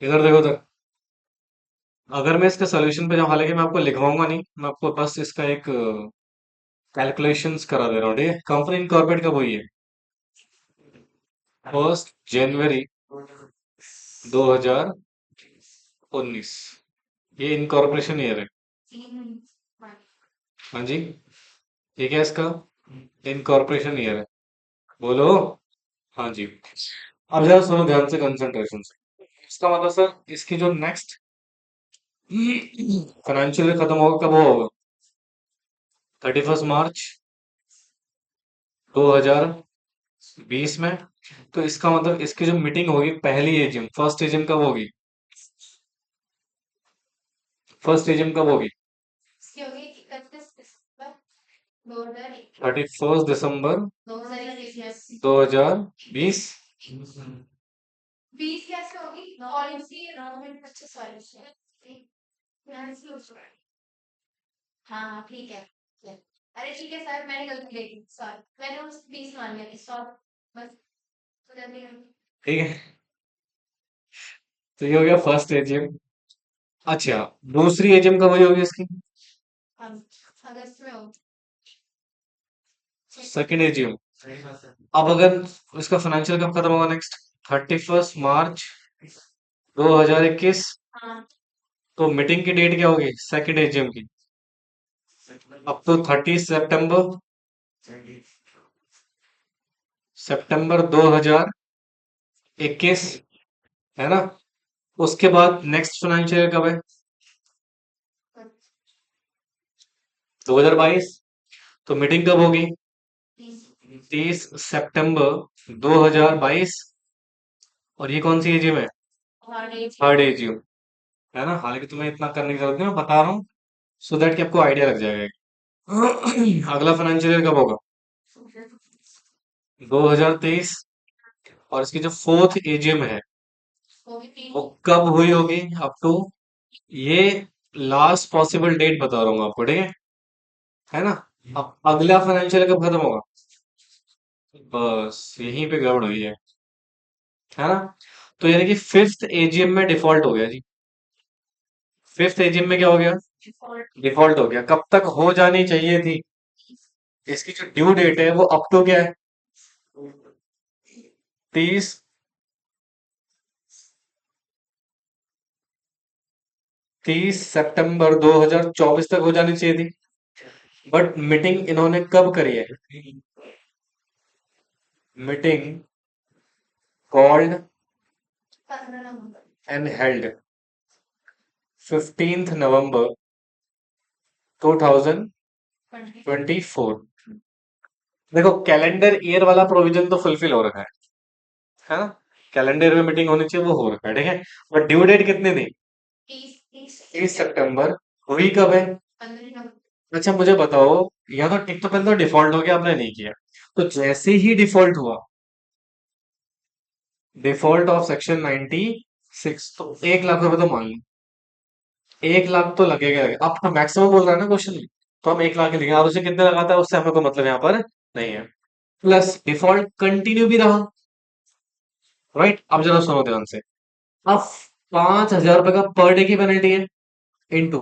इधर देखो उधर। अगर मैं इसके सोल्यूशन पे जाऊँ, हालांकि मैं आपको लिखवाऊंगा नहीं, मैं आपको बस इसका एक कैलकुलेशंस करा दे रहा हूँ, ठीक है। कंपनी इनकॉर्पोरेट कब हुई है? 1 जनवरी 2019। ये इनकॉर्पोरेशन ईयर है। हाँ जी। ये क्या है इसका? इनकॉर्पोरेशन ईयर है। बोलो। हाँ जी। अब जरा सुनो ध्यान से, कंसंट्रेशन से। इसका मतलब सर, इसकी जो नेक्स्ट फाइनेंशियल ईयर खत्म होगा कब होगा? 31 मार्च 2020 में। तो इसका मतलब इसकी जो मीटिंग होगी, पहली एजीएम, फर्स्ट एजीएम कब होगी? फर्स्ट एजीएम कब होगी? इसकी होगी 31 दिसंबर 2021। 31 दिसंबर 2021। 2020। 20 कैसे होगी? और इसकी गवर्नमेंट 25 वाली है। हाँ हाँ, ठीक है। अरे ठीक है सर, मैंने गलती कर दी, सॉरी, मैंने उस 20 मान लिया, सॉरी, बस तो जल्दी करो। ठीक है, तो ये हो गया फर्स्ट एजीएम। अच्छा, दूसरी एजीएम कब हुई होगी इसकी? हम अगस्त में हो। Second AGM. अब अगर इसका फाइनेंशियल कब खत्म होगा नेक्स्ट? 31 मार्च 2021। हाँ। तो मीटिंग की डेट क्या होगी सेकेंड एजीएम की? अब तो 30 सितंबर, सितंबर 2021, है ना। उसके बाद नेक्स्ट फाइनेंशियल ईयर कब है? 2022। तो मीटिंग कब होगी? 30 सितंबर 2022। और ये कौन सी एजीएम है? थर्ड एजीएम, है ना। हालांकि तुम्हें इतना करने की जरूरत नहीं, मैं बता रहा हूँ सो दैट कि आपको आइडिया लग जाएगा। अगला फाइनेंशियल ईयर कब होगा? 2023। और इसकी जो फोर्थ एजीएम है वो कब हुई होगी अप टू? ये लास्ट पॉसिबल डेट बता रहा हूँ आपको, ठीक है ना। अब अगला फाइनेंशियल कब खत्म होगा? बस यहीं पे गड़बड़ हुई है ना। तो यानी कि फिफ्थ एजीएम में डिफॉल्ट हो गया जी। फिफ्थ एजीएम में क्या हो गया? डिफॉल्ट हो गया। कब तक हो जानी चाहिए थी? इसकी जो ड्यू डेट है वो अप टू क्या है? 30 30 सितंबर 2024 तक हो जानी चाहिए थी, बट मीटिंग इन्होंने कब करी है? Meeting called 15 November and held 15 नवंबर 2024। देखो कैलेंडर ईयर वाला प्रोविजन तो फुलफिल हो रखा है ना? कैलेंडर में मीटिंग होनी चाहिए, वो हो रखा है, ठीक है। बट ड्यू डेट कितनी थी? 30 सितंबर। हुई कब है? 15 नवंबर। अच्छा मुझे बताओ, या तो एक तो पहले तो डिफॉल्ट हो गया, आपने नहीं किया, तो जैसे ही डिफॉल्ट हुआ, डिफॉल्ट ऑफ सेक्शन 96, तो 1 लाख रुपए तो मान लो, 1 लाख तो लगेगा। आपका मैक्सिमम बोल रहा है ना क्वेश्चन में, तो हम 1 लाख ही लिखेंगे, और उसे कितने लगाता है उससे हमें कोई मतलब यहाँ पर नहीं है। प्लस डिफॉल्ट कंटिन्यू भी रहा, राइट। अब जरा सुनो ध्यान से। अब 5,000 रुपए का पर डे की पेनल्टी है, इनटू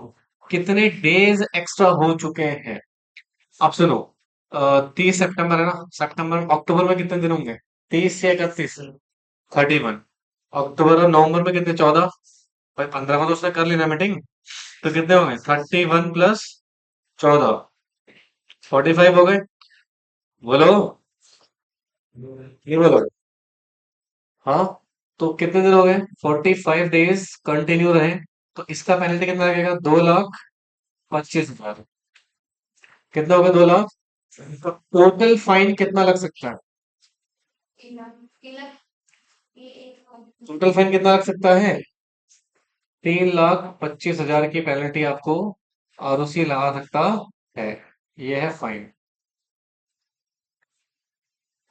कितने डेज एक्स्ट्रा हो चुके हैं। अब सुनो, 30 सितंबर है ना, सितंबर अक्टूबर में कितने दिन होंगे? 30 या 31? 31। अक्टूबर और नवंबर में कितने? 14। भाई 15 को तो उसने कर ली ना मीटिंग, तो कितने होंगे? 31 + 14, 45 हो गए। बोलो, ये बोलो। हाँ, तो कितने दिन हो गए? 45 डेज कंटिन्यू रहे, तो इसका पेनल्टी कितना लगेगा? 2,25,000। कितना हो गया? 2 लाख। तो टोटल फाइन कितना लग सकता है? 3 लाख टोटल फाइन कितना लग सकता है? 3,25,000 की पेनल्टी आपको आरओसी लगा सकता है। ये है फाइन,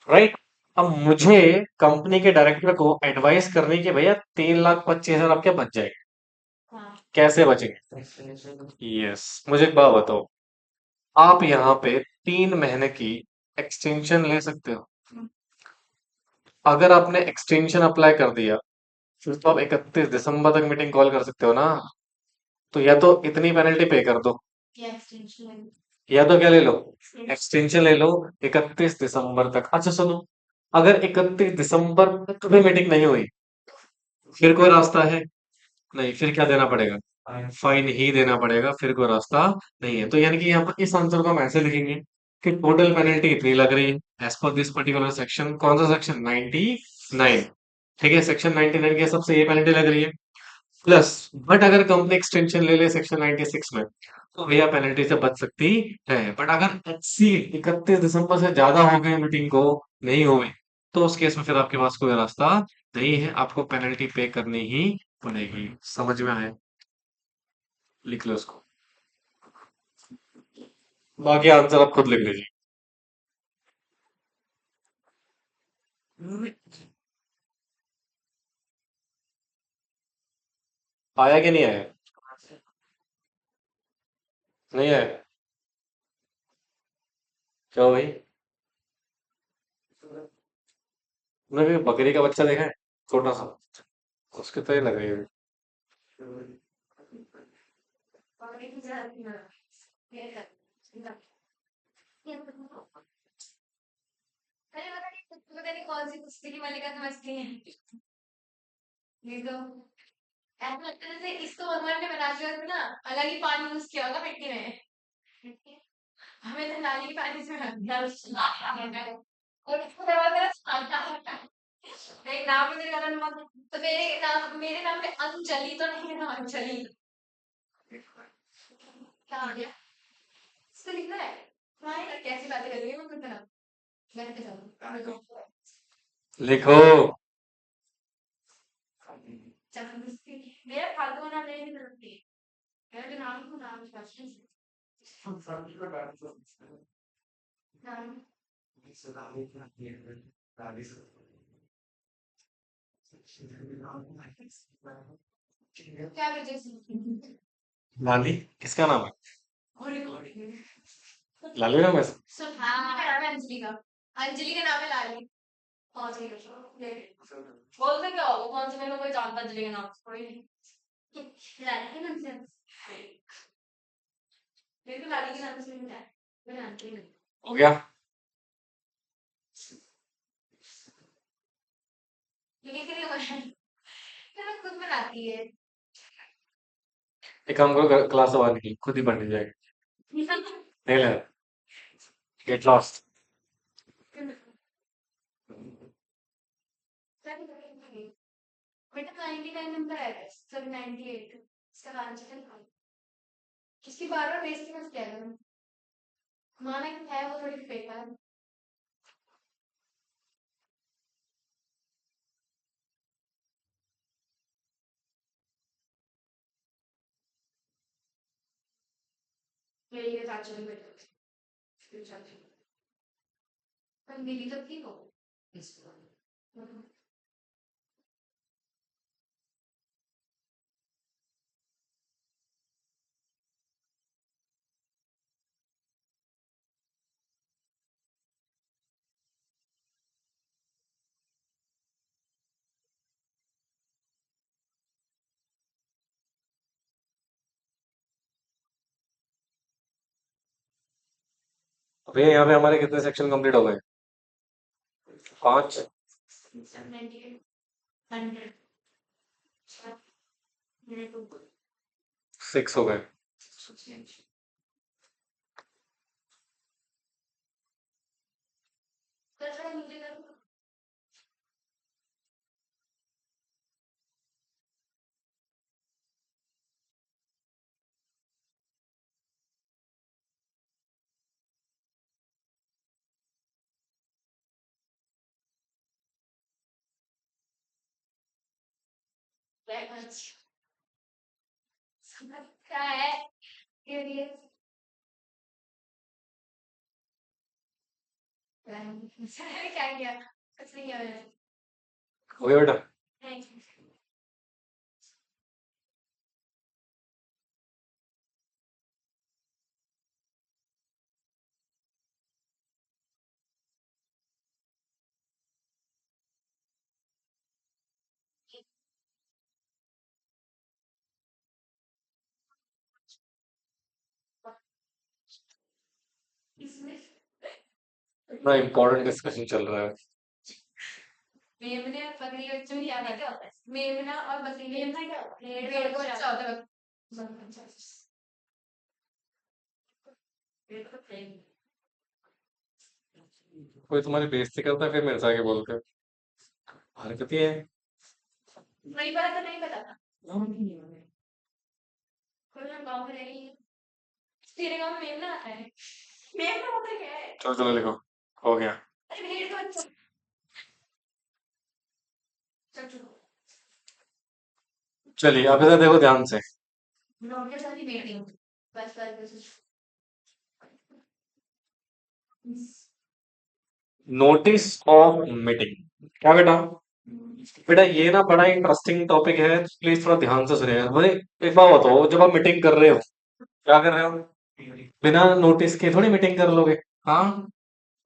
राइट। अब मुझे कंपनी के डायरेक्टर को एडवाइस करनी कि भैया 3,25,000 आपके बच जाएंगे। हाँ। कैसे बचेंगे? यस, मुझे एक बात बताओ, आप यहाँ पे 3 महीने की एक्सटेंशन ले सकते हो। अगर आपने एक्सटेंशन अप्लाई कर दिया, फिर तो आप 31 दिसंबर तक मीटिंग कॉल कर सकते हो ना। तो या तो इतनी पेनल्टी पे कर दो, क्या एक्सटेंशन या तो क्या ले लो, है? एक्सटेंशन ले लो 31 दिसंबर तक। अच्छा सुनो, अगर 31 दिसंबर तक भी मीटिंग नहीं हुई, फिर कोई रास्ता है? नहीं, फिर क्या देना पड़ेगा? फाइन ही देना पड़ेगा, फिर कोई रास्ता नहीं है। तो यानी कि यहाँ पर इस आंसर को हम ऐसे लिखेंगे कि टोटल पेनल्टी इतनी लग रही है as per this particular section. कौन सा सेक्शन? 99। ठीक है, सेक्शन 99 के हिसाब से ये पेनल्टी लग रही है। प्लस, बट अगर कंपनी एक्सटेंशन ले ले सेक्शन 96 में, तो भैया पेनल्टी से बच सकती है। बट अगर एक्सीड 31 दिसंबर से ज्यादा हो गए मीटिंग को नहीं हुए, तो उस केस में फिर आपके पास कोई रास्ता नहीं है, आपको पेनल्टी पे करनी ही पड़ेगी। समझ में आया? लिख लो उसको, बाकी आंसर आप खुद लिख लीजिए। आया कि नहीं आया? नहीं आया? क्या भाई? तुमने कभी बकरी का बच्चा देखा है, छोटा सा? उसके तो ये लग रही है। अरे पता नहीं कौन सी कुश्ती की मल्लिका समझती है। ये तो ऐसा लगता है जैसे इसको भगवान ने बनाते वक्त ना अलग ही पानी यूज किया होगा मिट्टी में। हमें तो नाली के पानी से और इसको दबा कर छानना होता है। एक नाम मुझे गलत मत, तो मेरे नाम पे अंजलि तो नहीं है ना, अंजलि क्या हो गया? इसको लिखना है। तुम्हारी कैसी बातें कर रही है मैं तुमसे ना, घर पे चलो। लिखो। जबरदस्ती मेरा फालतू का नाम लेने की जरूरत नहीं है। मेरा जो नाम है वो नाम है। नाम क्या वजह लाली किसका नाम है? से? लाली नाम है? हाँ मेरा नाम है अंजलि का। अंजलि का नाम है लाली। कौन सी बोल दे क्या होगा, कौन से मेरे को कोई जानता अंजलि के नाम से कोई नहीं। लाली के नाम से मेरे को लाली के नाम से मिला है। मैं जानती नहीं। हो गया। लिख रही हूँ मैं। खुद बनाती है। एक काम करो, क्लास अब आने की खुद ही पढ़ जाएगा। नहीं ले, गेट लॉस्ट। बेटा 99 नंबर आएगा, सब 98, इसका आंसर है। किसकी बार बार बेइज्जती मत किया करो, माना कि है वो थोड़ी फेक है। मेरी के साथ चलो बेटा, पर मेरी तो ठीक हो इस भैया यहाँ पे हमारे कितने सेक्शन कंप्लीट हो गए? 5। 98, 100, 6 हो गए। थोड़ा नीचे कर। क्या है ये लिए क्या किया, कुछ नहीं किया मैंने। हो गया बेटा? नहीं, इसमें इतना इम्पोर्टेंट डिस्कशन चल रहा है। मेमने और बकरी का बच्चों क्या होता है? मेमना और बकरी मेमना क्या होता है? भेड़ का बच्चा होता है। भेड़ का प्रेम। कोई तुम्हारी बेइज्जती करता है फिर मेरे से आके बोलते हैं, हरकत ही है। नहीं पता तो नहीं पता था। कोई ना गाँव में रही है। तेरे गाँव में मेमना आता है? मेमना होता क्या है? चलो चलो लिखो, हो गया। अरे भेड़ का बच्चा। चल चलो। चलिए अब इधर देखो ध्यान से। नौके सारी भेड़ ही होती। बस बस बस। नोटिस ऑफ मीटिंग, क्या बेटा? बेटा ये ना बड़ा इंटरेस्टिंग टॉपिक है, प्लीज थोड़ा ध्यान से सुनिएगा। मुझे एक बात बताओ, जब आप मीटिंग कर रहे हो, क्या कर रहे हो? बिना नोटिस के थोड़ी मीटिंग कर लोगे। हाँ,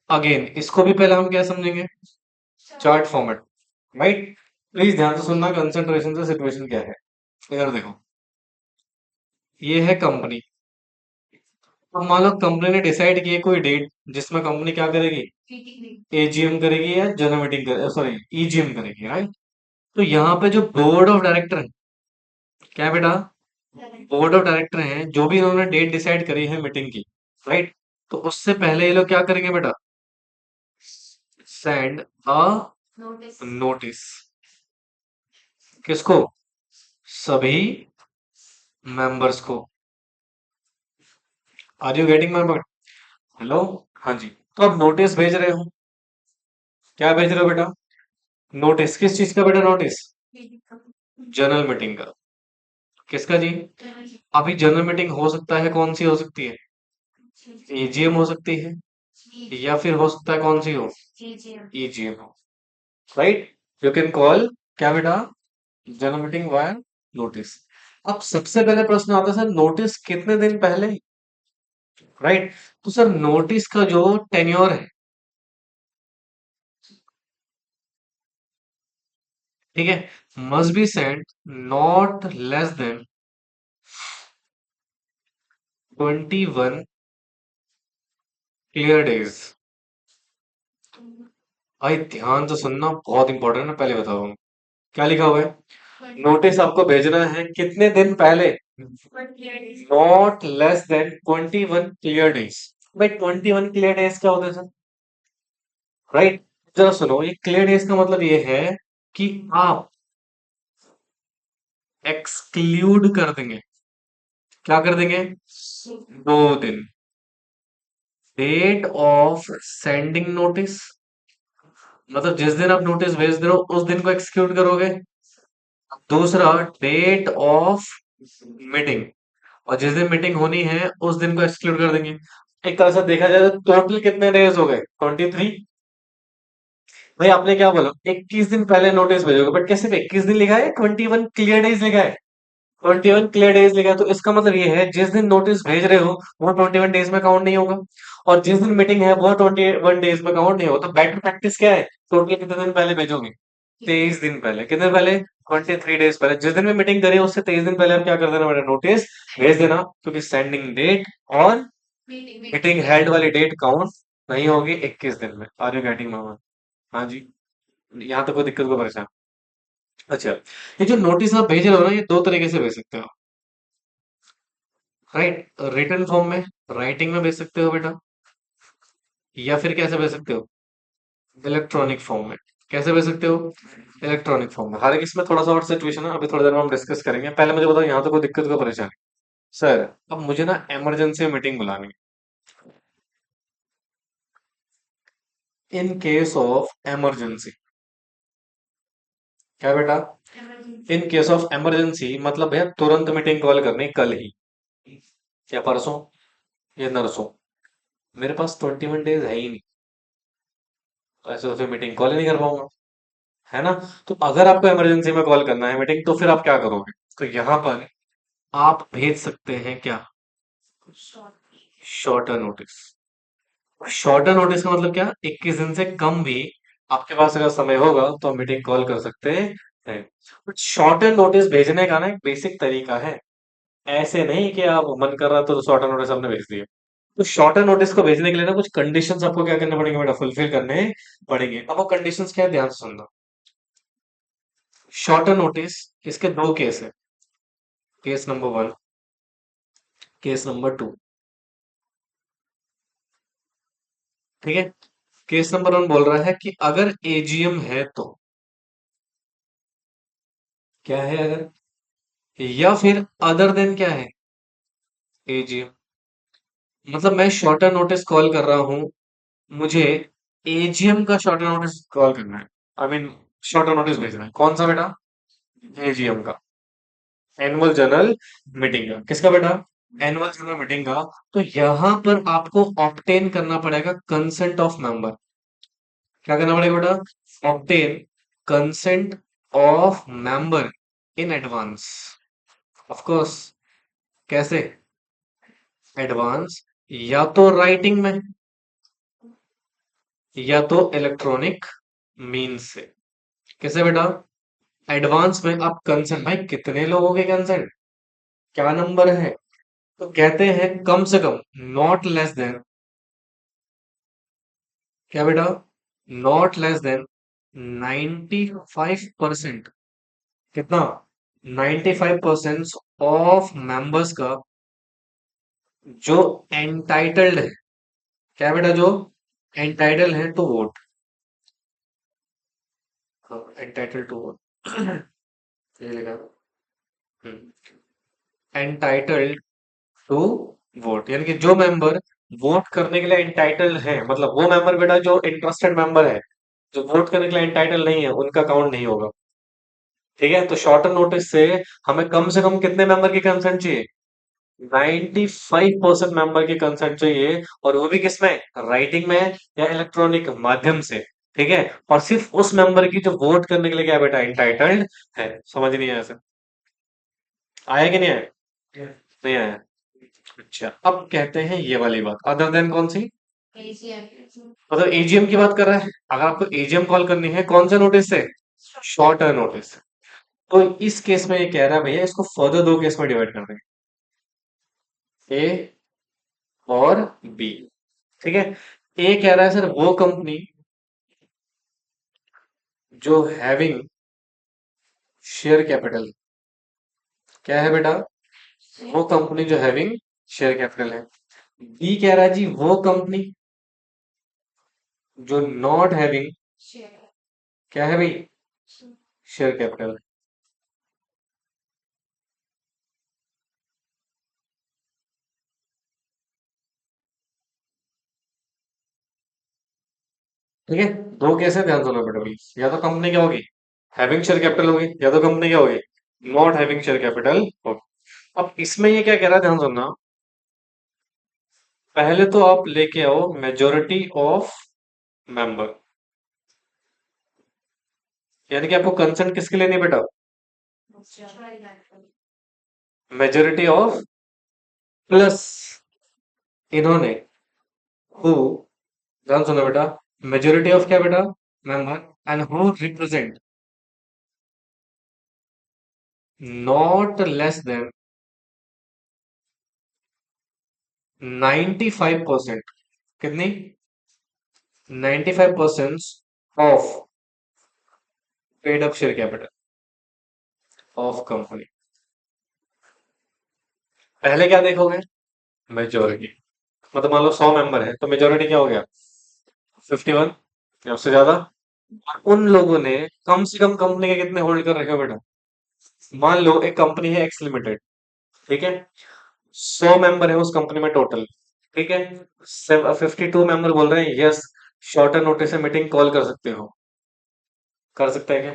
अगेन इसको भी पहले हम क्या समझेंगे? Chart format, right? प्लीज ध्यान से सुनना, कंसंट्रेशन से। सिचुएशन क्या है इधर देखो, ये है कंपनी। अब मान लो कंपनी ने डिसाइड किया कोई डेट जिसमें कंपनी क्या करेगी, एजीएम करेगी या जनरल मीटिंग करे, सॉरी ईजीएम करेगी, राइट? तो यहाँ पे जो बोर्ड ऑफ डायरेक्टर है, क्या है बेटा? बोर्ड ऑफ डायरेक्टर हैं, जो भी इन्होंने डेट डिसाइड करी है मीटिंग की, राइट? तो उससे पहले ये लोग क्या करेंगे बेटा? Send a notice. नोटिस। किसको? सभी मेंबर्स को। Are you getting my point? Hello? हाँ जी। तो अब नोटिस भेज रहे हो, क्या भेज रहे हो बेटा? नोटिस। किस चीज का बेटा नोटिस? जनरल मीटिंग का। किसका जी? अभी जनरल मीटिंग हो सकता है, कौन सी हो सकती है? एजीएम हो सकती है, या फिर हो सकता है कौन सी हो? ईजीएम हो, राइट? यू कैन कॉल, क्या बेटा? General meeting via notice. अब सबसे पहले प्रश्न आता है सर, नोटिस कितने दिन पहले, राइट? तो सर नोटिस का जो टेन्योर है, ठीक है, must be sent not less then 21 clear days. भाई ध्यान से सुनना, बहुत इंपॉर्टेंट है, पहले बता रहा हूँ क्या लिखा हुआ है। नोटिस आपको भेजना है कितने दिन पहले? Not less then 21 clear days. भाई 21 क्लियर डेज क्या होता है सर? राइट। जरा सुनो, ये क्लियर डेज का मतलब ये है कि आप एक्सक्लूड कर देंगे। क्या कर देंगे? 2 दिन। डेट ऑफ सेंडिंग नोटिस, मतलब जिस दिन आप नोटिस भेज रहे हो उस दिन को एक्सक्लूड करोगे। दूसरा, डेट ऑफ मीटिंग, और जिस दिन मीटिंग होनी है उस दिन को एक्सक्लूड कर देंगे। एक तरह से देखा जाए तो टोटल कितने डेज हो गए? 23। भाई आपने क्या बोला, 21 दिन पहले नोटिस भेजोगे, बट कैसे 21 दिन लिखा है, 21 क्लियर डेज लिखा है। 21 क्लियर डेज लिखा है, तो इसका मतलब ये है जिस दिन नोटिस भेज रहे हो वो 21 डेज में काउंट नहीं होगा, और जिस दिन मीटिंग है वो 21 डेज में काउंट नहीं होगा। तो बेटर प्रैक्टिस क्या है? टोटल कितने दिन पहले भेजोगे? 23 दिन पहले। कितने पहले? 23 डेज पहले। जिस दिन में मीटिंग करी है उससे 23 दिन पहले आप क्या कर देना बेटा? नोटिस भेज देना, क्योंकि सेंडिंग डेट और मीटिंग हेल्ड वाली डेट काउंट नहीं होगी 21 दिन में। आर यू गेटिंग मामा? हाँ जी। यहाँ तक कोई दिक्कत को परेशान? अच्छा, ये जो नोटिस आप भेज रहे हो ना, ये दो तरीके से भेज सकते हो। राइट, रिटर्न फॉर्म में, राइटिंग में भेज सकते हो बेटा, या फिर कैसे भेज सकते हो? इलेक्ट्रॉनिक फॉर्म में। कैसे भेज सकते हो? इलेक्ट्रॉनिक फॉर्म में। हालांकि इसमें थोड़ा सा और सिचुएशन है, अभी थोड़ी देर में हम डिस्कस करेंगे। पहले मुझे बताओ यहाँ तो कोई दिक्कत को परेशान? सर, अब मुझे ना इमरजेंसी मीटिंग बुलानी है, इन केस ऑफ इमरजेंसी। क्या बेटा? इन केस ऑफ इमरजेंसी मतलब भैया तुरंत मीटिंग कॉल करनी कल ही, या परसों, या नरसों। मेरे पास 21 डेज है ही नहीं, तो ऐसे तो फिर मीटिंग कॉल ही नहीं कर पाऊंगा, है ना? तो अगर आपको इमरजेंसी में कॉल करना है मीटिंग, तो फिर आप क्या करोगे? तो यहाँ पर आप भेज सकते हैं क्या? Shorter notice. शॉर्टर नोटिस का मतलब क्या? 21 दिन से कम भी आपके पास अगर समय होगा तो आप मीटिंग कॉल कर सकते हैं। बट शॉर्टर नोटिस भेजने का ना एक बेसिक तरीका है। ऐसे नहीं कि आप मन कर रहा तो शॉर्टर नोटिस आपने भेज दिया। तो शॉर्टर नोटिस को भेजने के लिए ना कुछ कंडीशंस आपको क्या करने पड़ेंगे बेटा? फुलफिल करने पड़ेंगे। अब वो कंडीशंस क्या है, ध्यान से सुनना। शॉर्टर नोटिस, इसके दो केस है। Case number 1, case number 2। ठीक है। केस नंबर 1 बोल रहा है कि अगर एजीएम है तो, क्या है अगर, या फिर अदर देन क्या है, एजीएम। मतलब मैं शॉर्टर नोटिस कॉल कर रहा हूं, मुझे एजीएम का शॉर्टर नोटिस कॉल करना है। आई मीन शॉर्टर नोटिस भेजना है। कौन सा बेटा? एजीएम का, एनुअल जनरल मीटिंग का। किसका बेटा? एनुअल जनरल मीटिंग का। तो यहां पर आपको ऑब्टेन करना पड़ेगा कंसेंट ऑफ मेंबर। क्या करना पड़ेगा बेटा? Obtain consent of member in advance. Of course. कैसे? एडवांस, या तो राइटिंग में, या तो इलेक्ट्रॉनिक मीन्स से। कैसे बेटा? एडवांस में आप कंसेंट, भाई कितने लोगों के कंसेंट, क्या नंबर है, तो कहते हैं कम से कम, नॉट लेस देन, क्या बेटा? Not less then 95%। कितना? 95% ऑफ मेंबर्स का जो एंटाइटल्ड है। क्या बेटा? जो एंटाइटल है to vote. Entitle to vote ये लिखा, एंटाइटल्ड टू वोट, यानी कि जो मेंबर वोट करने के लिए एंटाइटल है, मतलब वो मेंबर बेटा जो इंटरेस्टेड मेंबर है, जो वोट करने के लिए एंटाइटल नहीं है, उनका काउंट नहीं होगा। ठीक है। तो शॉर्टर नोटिस से हमें कम से कम कितने मेंबर की कंसेंट चाहिए? 95% मेंबर की कंसेंट चाहिए, और वो भी किसमें? राइटिंग में या इलेक्ट्रॉनिक माध्यम से। ठीक है। और सिर्फ उस मेंबर की जो वोट करने के लिए क्या बेटा? इंटाइटल्ड है। समझ नहीं आया सर? आया कि नहीं आया? नहीं आया। अच्छा, अब कहते हैं ये वाली बात, अदर देन कौन सी? मतलब एजीएम की बात कर रहा है। अगर आपको एजीएम कॉल करनी है कौन से नोटिस से? Shorter notice. तो इस केस में ये कह रहा है भैया इसको फर्दर दो केस में डिवाइड कर देंगे, ए और बी। ठीक है। ए कह रहा है सर वो कंपनी जो हैविंग शेयर कैपिटल क्या है बेटा? वो कंपनी जो हैविंग शेयर कैपिटल है। बी कह रहा है जी वो कंपनी जो नॉट हैविंग शेयर क्या है भाई? Share capital. ठीक है, दो केस है, ध्यान सुनो बेटा प्लीज। या तो कंपनी क्या होगी? हैविंग शेयर कैपिटल होगी, या तो कंपनी क्या होगी? नॉट हैविंग शेयर कैपिटल होगी। अब इसमें ये क्या कह रहा है, ध्यान सुनना। पहले तो आप लेके आओ मेजोरिटी ऑफ मेंबर, यानी कि आपको कंसेंट किसके लेनी है बेटा? मेजोरिटी ऑफ प्लस इन्होंने हु, ध्यान सुनो बेटा, मेजोरिटी ऑफ क्या बेटा? Member, and who represent not less then 95%। कितनी? 95% of paid up share capital of company. पहले क्या देखोगे? मेजोरिटी। मतलब मान लो 100 मेंबर है तो मेजोरिटी क्या हो गया? 51 या उससे ज्यादा। और उन लोगों ने कम से कम कंपनी के कितने होल्ड कर रखे हो बेटा? मान लो एक कंपनी है एक्स लिमिटेड, ठीक है, 100 मेंबर है उस कंपनी में टोटल, ठीक है। 52 मेंबर बोल रहे हैं यस, शॉर्टर नोटिस से मीटिंग कॉल कर सकते हो। कर सकते हैं क्या?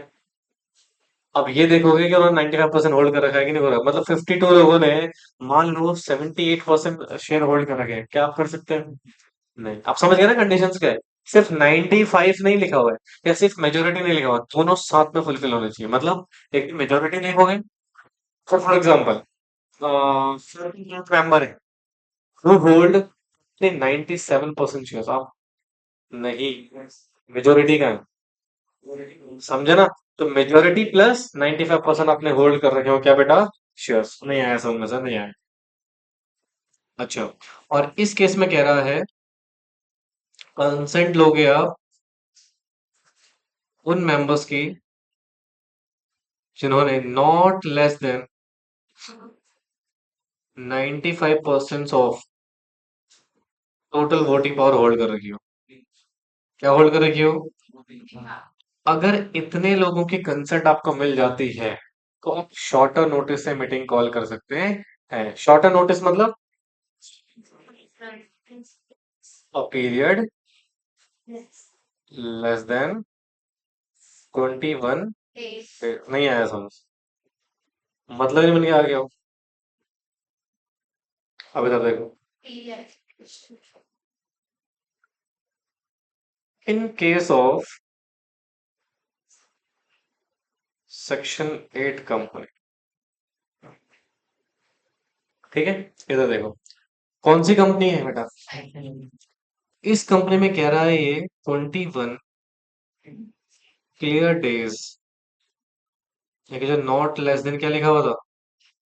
अब ये देखोगे कि उन्होंने 95% होल्ड कर रखा है कि नहीं हो रहा, मतलब 52 लोगों ने मान लो 78% शेयर होल्ड कर रखे हैं, क्या आप कर सकते हैं? नहीं। आप समझ गए ना कंडीशंस क्या है? सिर्फ 95 नहीं लिखा हुआ है, या सिर्फ मेजोरिटी नहीं लिखा हुआ, दोनों साथ में फुलफिल होने चाहिए। मतलब एक मेजोरिटी लिखोगे, फॉर एग्जाम्पल 50 मेंबर है, वो होल्ड 97% शेयर, आप नहीं, मेजोरिटी का है, समझे ना? तो मेजोरिटी प्लस 95% आपने होल्ड कर रखे हो क्या बेटा? शेयर्स। नहीं आया समझ में सर, नहीं आया। अच्छा, और इस केस में कह रहा है कंसेंट लोगे आप उन मेंबर्स की जिन्होंने not less then 95% of total voting power hold कर रखी हो। क्या होल्ड कर रखी हो? अगर इतने लोगों की कंसेंट आपको मिल जाती है तो आप शॉर्टर नोटिस से मीटिंग कॉल कर सकते हैं। शॉर्टर नोटिस मतलब अ पीरियड लेस देन 21। नहीं आया समझ, मतलब ही नहीं बन के आ गया हो। अब इधर देखो, इन केस ऑफ सेक्शन 8 कंपनी, ठीक है, इधर देखो कौन सी कंपनी है बेटा? इस कंपनी में कह रहा है ये 21 क्लियर डेज, ये जो नॉट लेस देन क्या लिखा हुआ था?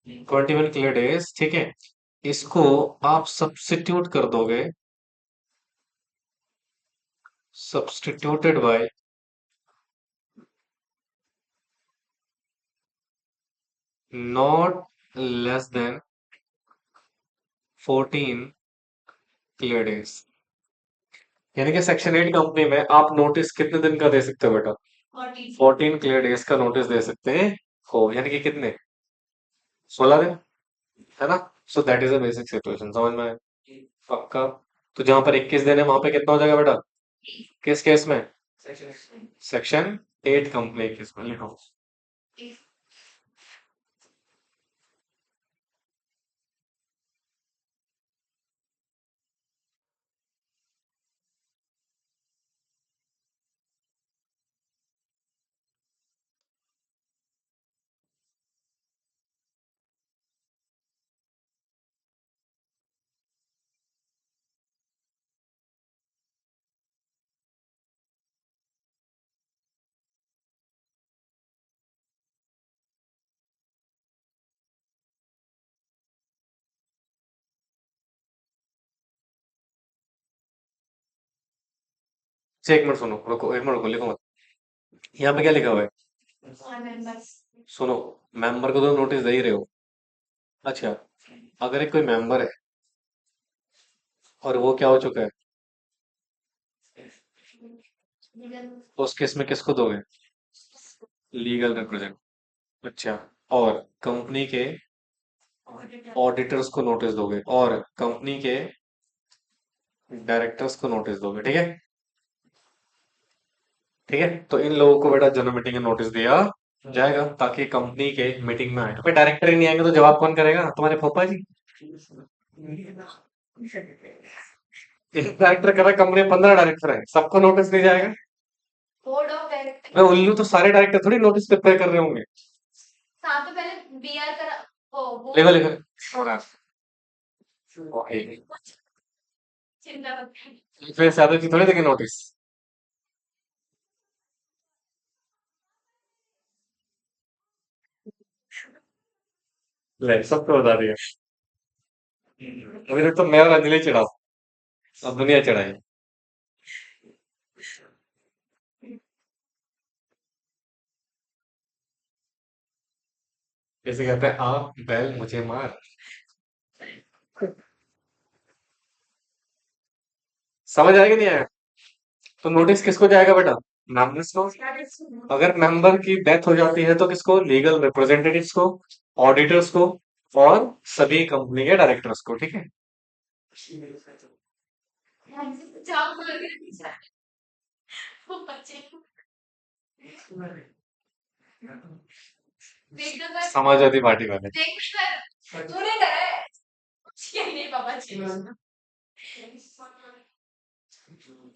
21 क्लियर डेज, ठीक है। इसको आप सब्स्टिट्यूट कर दोगे, substituted by not less than 14 clear days, यानी कि सेक्शन 8 कंपनी में आप नोटिस कितने दिन का दे सकते हो बेटा? 14 क्लियर डेज का नोटिस दे सकते हैं हो, यानी कि कितने? 16 दिन, है ना? So that is a basic situation, समझ में आया? पक्का। तो जहां पर 21 दिन है वहां पे कितना हो जाएगा बेटा? किस केस में? सेक्शन 8 कंपनी केस में लिखो। अच्छा, एक मिनट सुनो, रुको, एक मिनट रुको, लिखो मत। यहाँ पे क्या लिखा हुआ है? और मेंबर्स। सुनो, मेंबर को तो नोटिस दे ही रहे हो। अच्छा, अगर एक कोई मेंबर है और वो क्या हो चुका है, तो उस केस में किसको दोगे? Legal represent. अच्छा, और कंपनी के ऑडिटर्स को नोटिस दोगे और कंपनी के डायरेक्टर्स को नोटिस दोगे, ठीक है? ठीक है, तो इन लोगों को बेटा जनरल मीटिंग में नोटिस दिया जाएगा ताकि कंपनी के मीटिंग में आए। तो डायरेक्टर ही नहीं आएंगे तो जवाब कौन करेगा? तुम्हारे फूफा जी। एक डायरेक्टर कर रहा है, कंपनी में 15 डायरेक्टर है, सबको नोटिस नहीं जाएगा? Board of director. मैं उल्लू तो सारे डायरेक्टर थोड़ी नोटिस प्रिपेयर कर रहे होंगे। साथ तो पहले बीआर करा। वो लिखो लिखो। और ओके, चिंता मत कर। फिर ज्यादा जी थोड़ी देंगे नोटिस। ले, सबको बता दिया। अभी तक तो मैं और अंजलि चिढ़ा, अब दुनिया चिढ़ाई। जैसे कहते हैं, आप बैल मुझे मार। समझ आएगा नहीं आया? तो नोटिस किसको जाएगा बेटा? मेंबर्स को। अगर मेंबर की डेथ हो जाती है तो किसको? लीगल रिप्रेजेंटेटिव्स को, ऑडिटर्स को, और सभी कंपनी के डायरेक्टर्स को, ठीक है? जाओ बोल के वो बच्चे देख दो सर। समाजवादी पार्टी वाले। देख सर तूने करा है। ये नहीं पापा जी।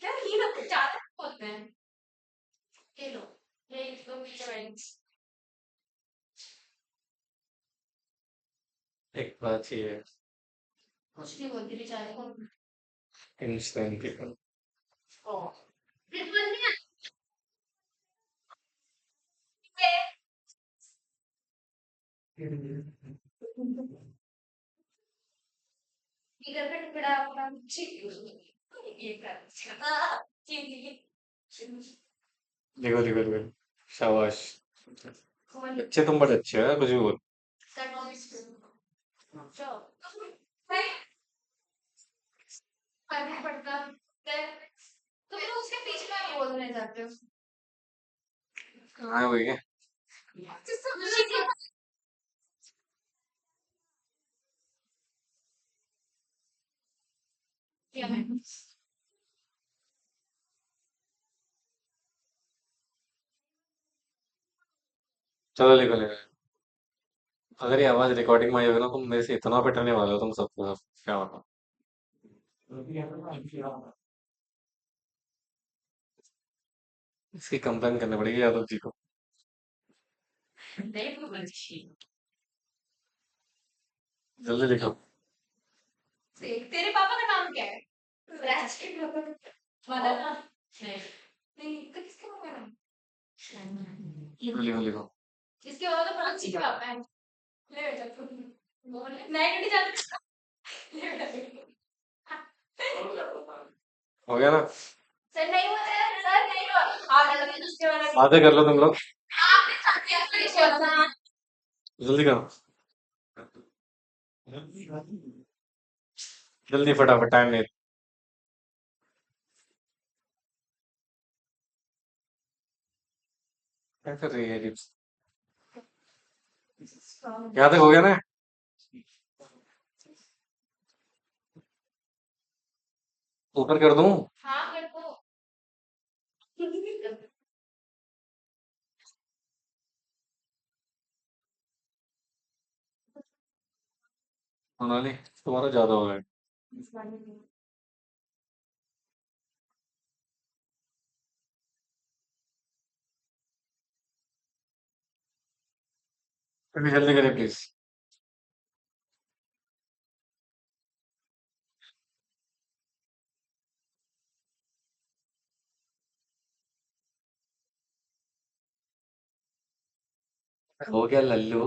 क्या ये लोग ज्यादा बोलते हैं। ये लो, ये लोग पीछे बैठ। एक बात ये है, कुछ नहीं बोलती बेचारे को। इंसान की ओ प्रिंसिपल नहीं आते। इधर का टुकड़ा अपना ठीक ये कर ठीक देखो देखो देखो, शाबाश। कौन अच्छे, तुम बड़े अच्छे हैं, कुछ भी बोल। चलो नहीं करना पड़ता है। तुम लोग उसके पीछे में बोलने जाते हो। कहाँ है भैया? क्या है? चलो लिखो लिखो। अगर ये आवाज रिकॉर्डिंग में आई होगी ना, तुम मेरे से इतना पिटने वाले हो तुम सबको सब। क्या बताओ। इसकी कंप्लेन करनी पड़ेगी यादव जी को। नहीं बोलती। जल्दी लिखो। तेरे पापा का नाम क्या है? राज के पापा वाला नाम नहीं। नहीं तो किसका पापा का नाम? लिखो लिखो लिखो। इसके पापा तो प्राची के पापा है। ले बेटा तू बोल नहीं कटी जाती। ले बेटा हो गया ना? सर नहीं हुआ सर नहीं हुआ। आगे लगे दूसरे वाला बातें कर लो तुम लोग। आपने साथ में पीछे वाला जल्दी करो। जल्दी फटाफट, टाइम नहीं। क्या कर रही है रिप्स? यहाँ तक हो गया ना? ऊपर कर दूं? हाँ मेरे को सोनाली, तुम्हारा ज्यादा हो रहा है। अभी जल्दी करिए प्लीज। हो गया लल्लू।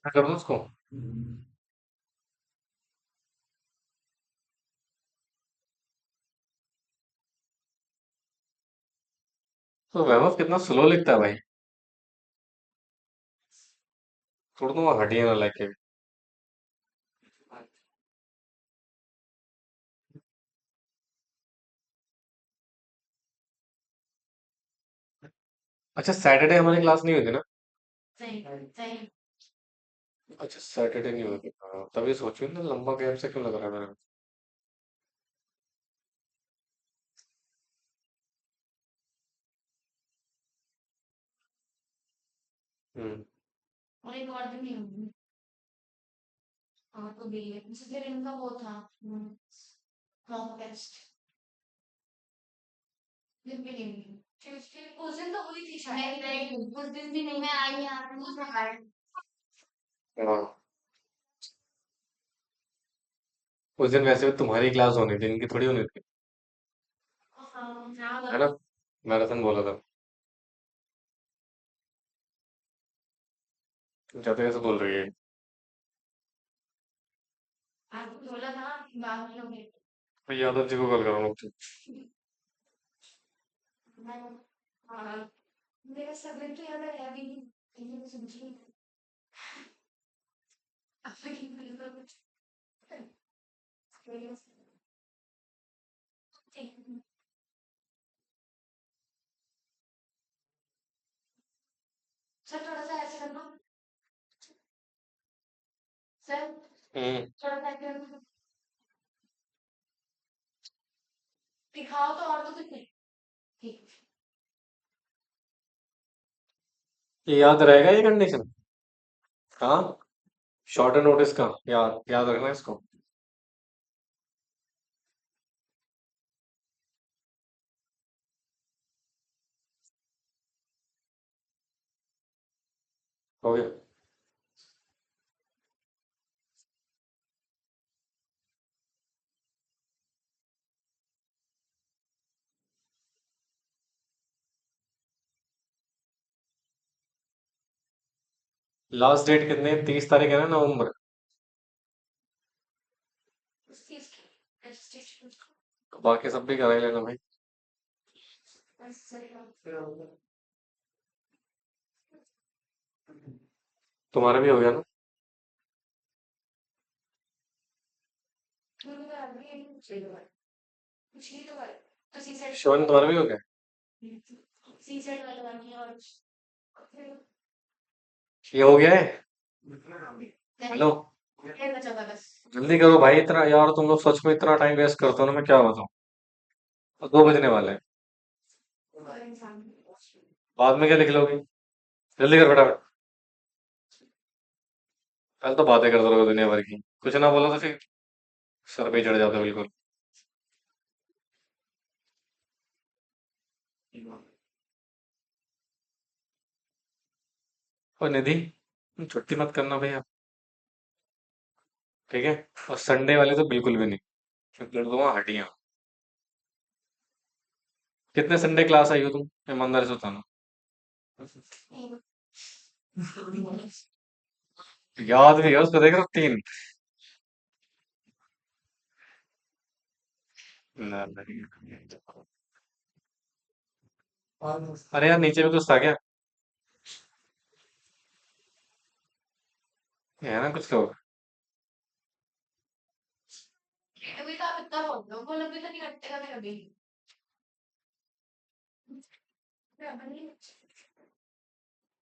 मैं कर दूं उसको? तो वैभव कितना स्लो लिखता है भाई। छोड़ दूंगा हड्डियां ना लेके। अच्छा, सैटरडे हमारी क्लास नहीं होती ना? सही सही। अच्छा, सैटरडे नहीं होती, हाँ, तभी सोचू ना लंबा गैप से क्यों लग रहा है मेरे को। हम्म। और एक और दिन नहीं होगी। हाँ तो भी है फिर इनका वो था मॉक टेस्ट। दिन भी नहीं हुई। ट्यूसडे उस दिन तो हुई थी शायद। नहीं नहीं उस दिन भी नहीं, मैं आई यहाँ उस दिन आई। हाँ, उस दिन वैसे भी तुम्हारी क्लास होनी थी, इनकी थोड़ी होनी थी। हाँ हाँ है ना? मैराथन बोला था। तुम जाते कैसे बोल रही है? आपको बोला था बाद में लोग। मैं यादव जी को कॉल कर रहा हूँ। हाँ मेरा सब तो याद है अभी नहीं समझी। आपकी कुछ सर थोड़ा सा ऐसे करना। सर हम्म। थोड़ा सा ऐसे करना। दिखाओ तो और तो कुछ नहीं। ठीक। ये याद रहेगा ये कंडीशन? हाँ, शॉर्ट नोटिस का याद याद रखना इसको। हो गया। लास्ट डेट कितने, 30 तारीख है ना नवंबर? उस चीज की रजिस्ट्रेशन तो बाकी सब भी करा ही लेना भाई। बस सर तुम्हारा भी हो गया ना? मुझे तो अभी कुछ नहीं तो कर तो सी सेट शिवन तुम्हारा भी हो गया? सी सेट लगवानी है और ये हो गया है? नहीं हेलो, ये बचा था बस। जल्दी करो भाई, इतना यार तुम लोग सच में इतना टाइम वेस्ट करते हो ना, मैं क्या बताऊं। और 2 बजने वाले हैं। और इंसान बाद में क्या लिख लोगे? जल्दी कर फटाफट। कल तो बातें करते रहोगे दुनिया भर की, कुछ ना बोलो तो फिर सर पे ही चढ़ जाते हो बिल्कुल। और निधि, तुम छुट्टी मत करना भैया, ठीक है? और संडे वाले तो बिल्कुल भी नहीं, मैं लड़ दूंगा हड्डियां। कितने संडे क्लास आई हो तुम, ईमानदारी से बताना। याद भी है उसको, देख रहे हो, 3। ना, नहीं। अरे यार, नीचे भी कुछ था क्या? ये है ना कुछ लोग। अभी तो आप इतना बोल दो वो लोग भी तो नहीं कटेगा मेरा भी।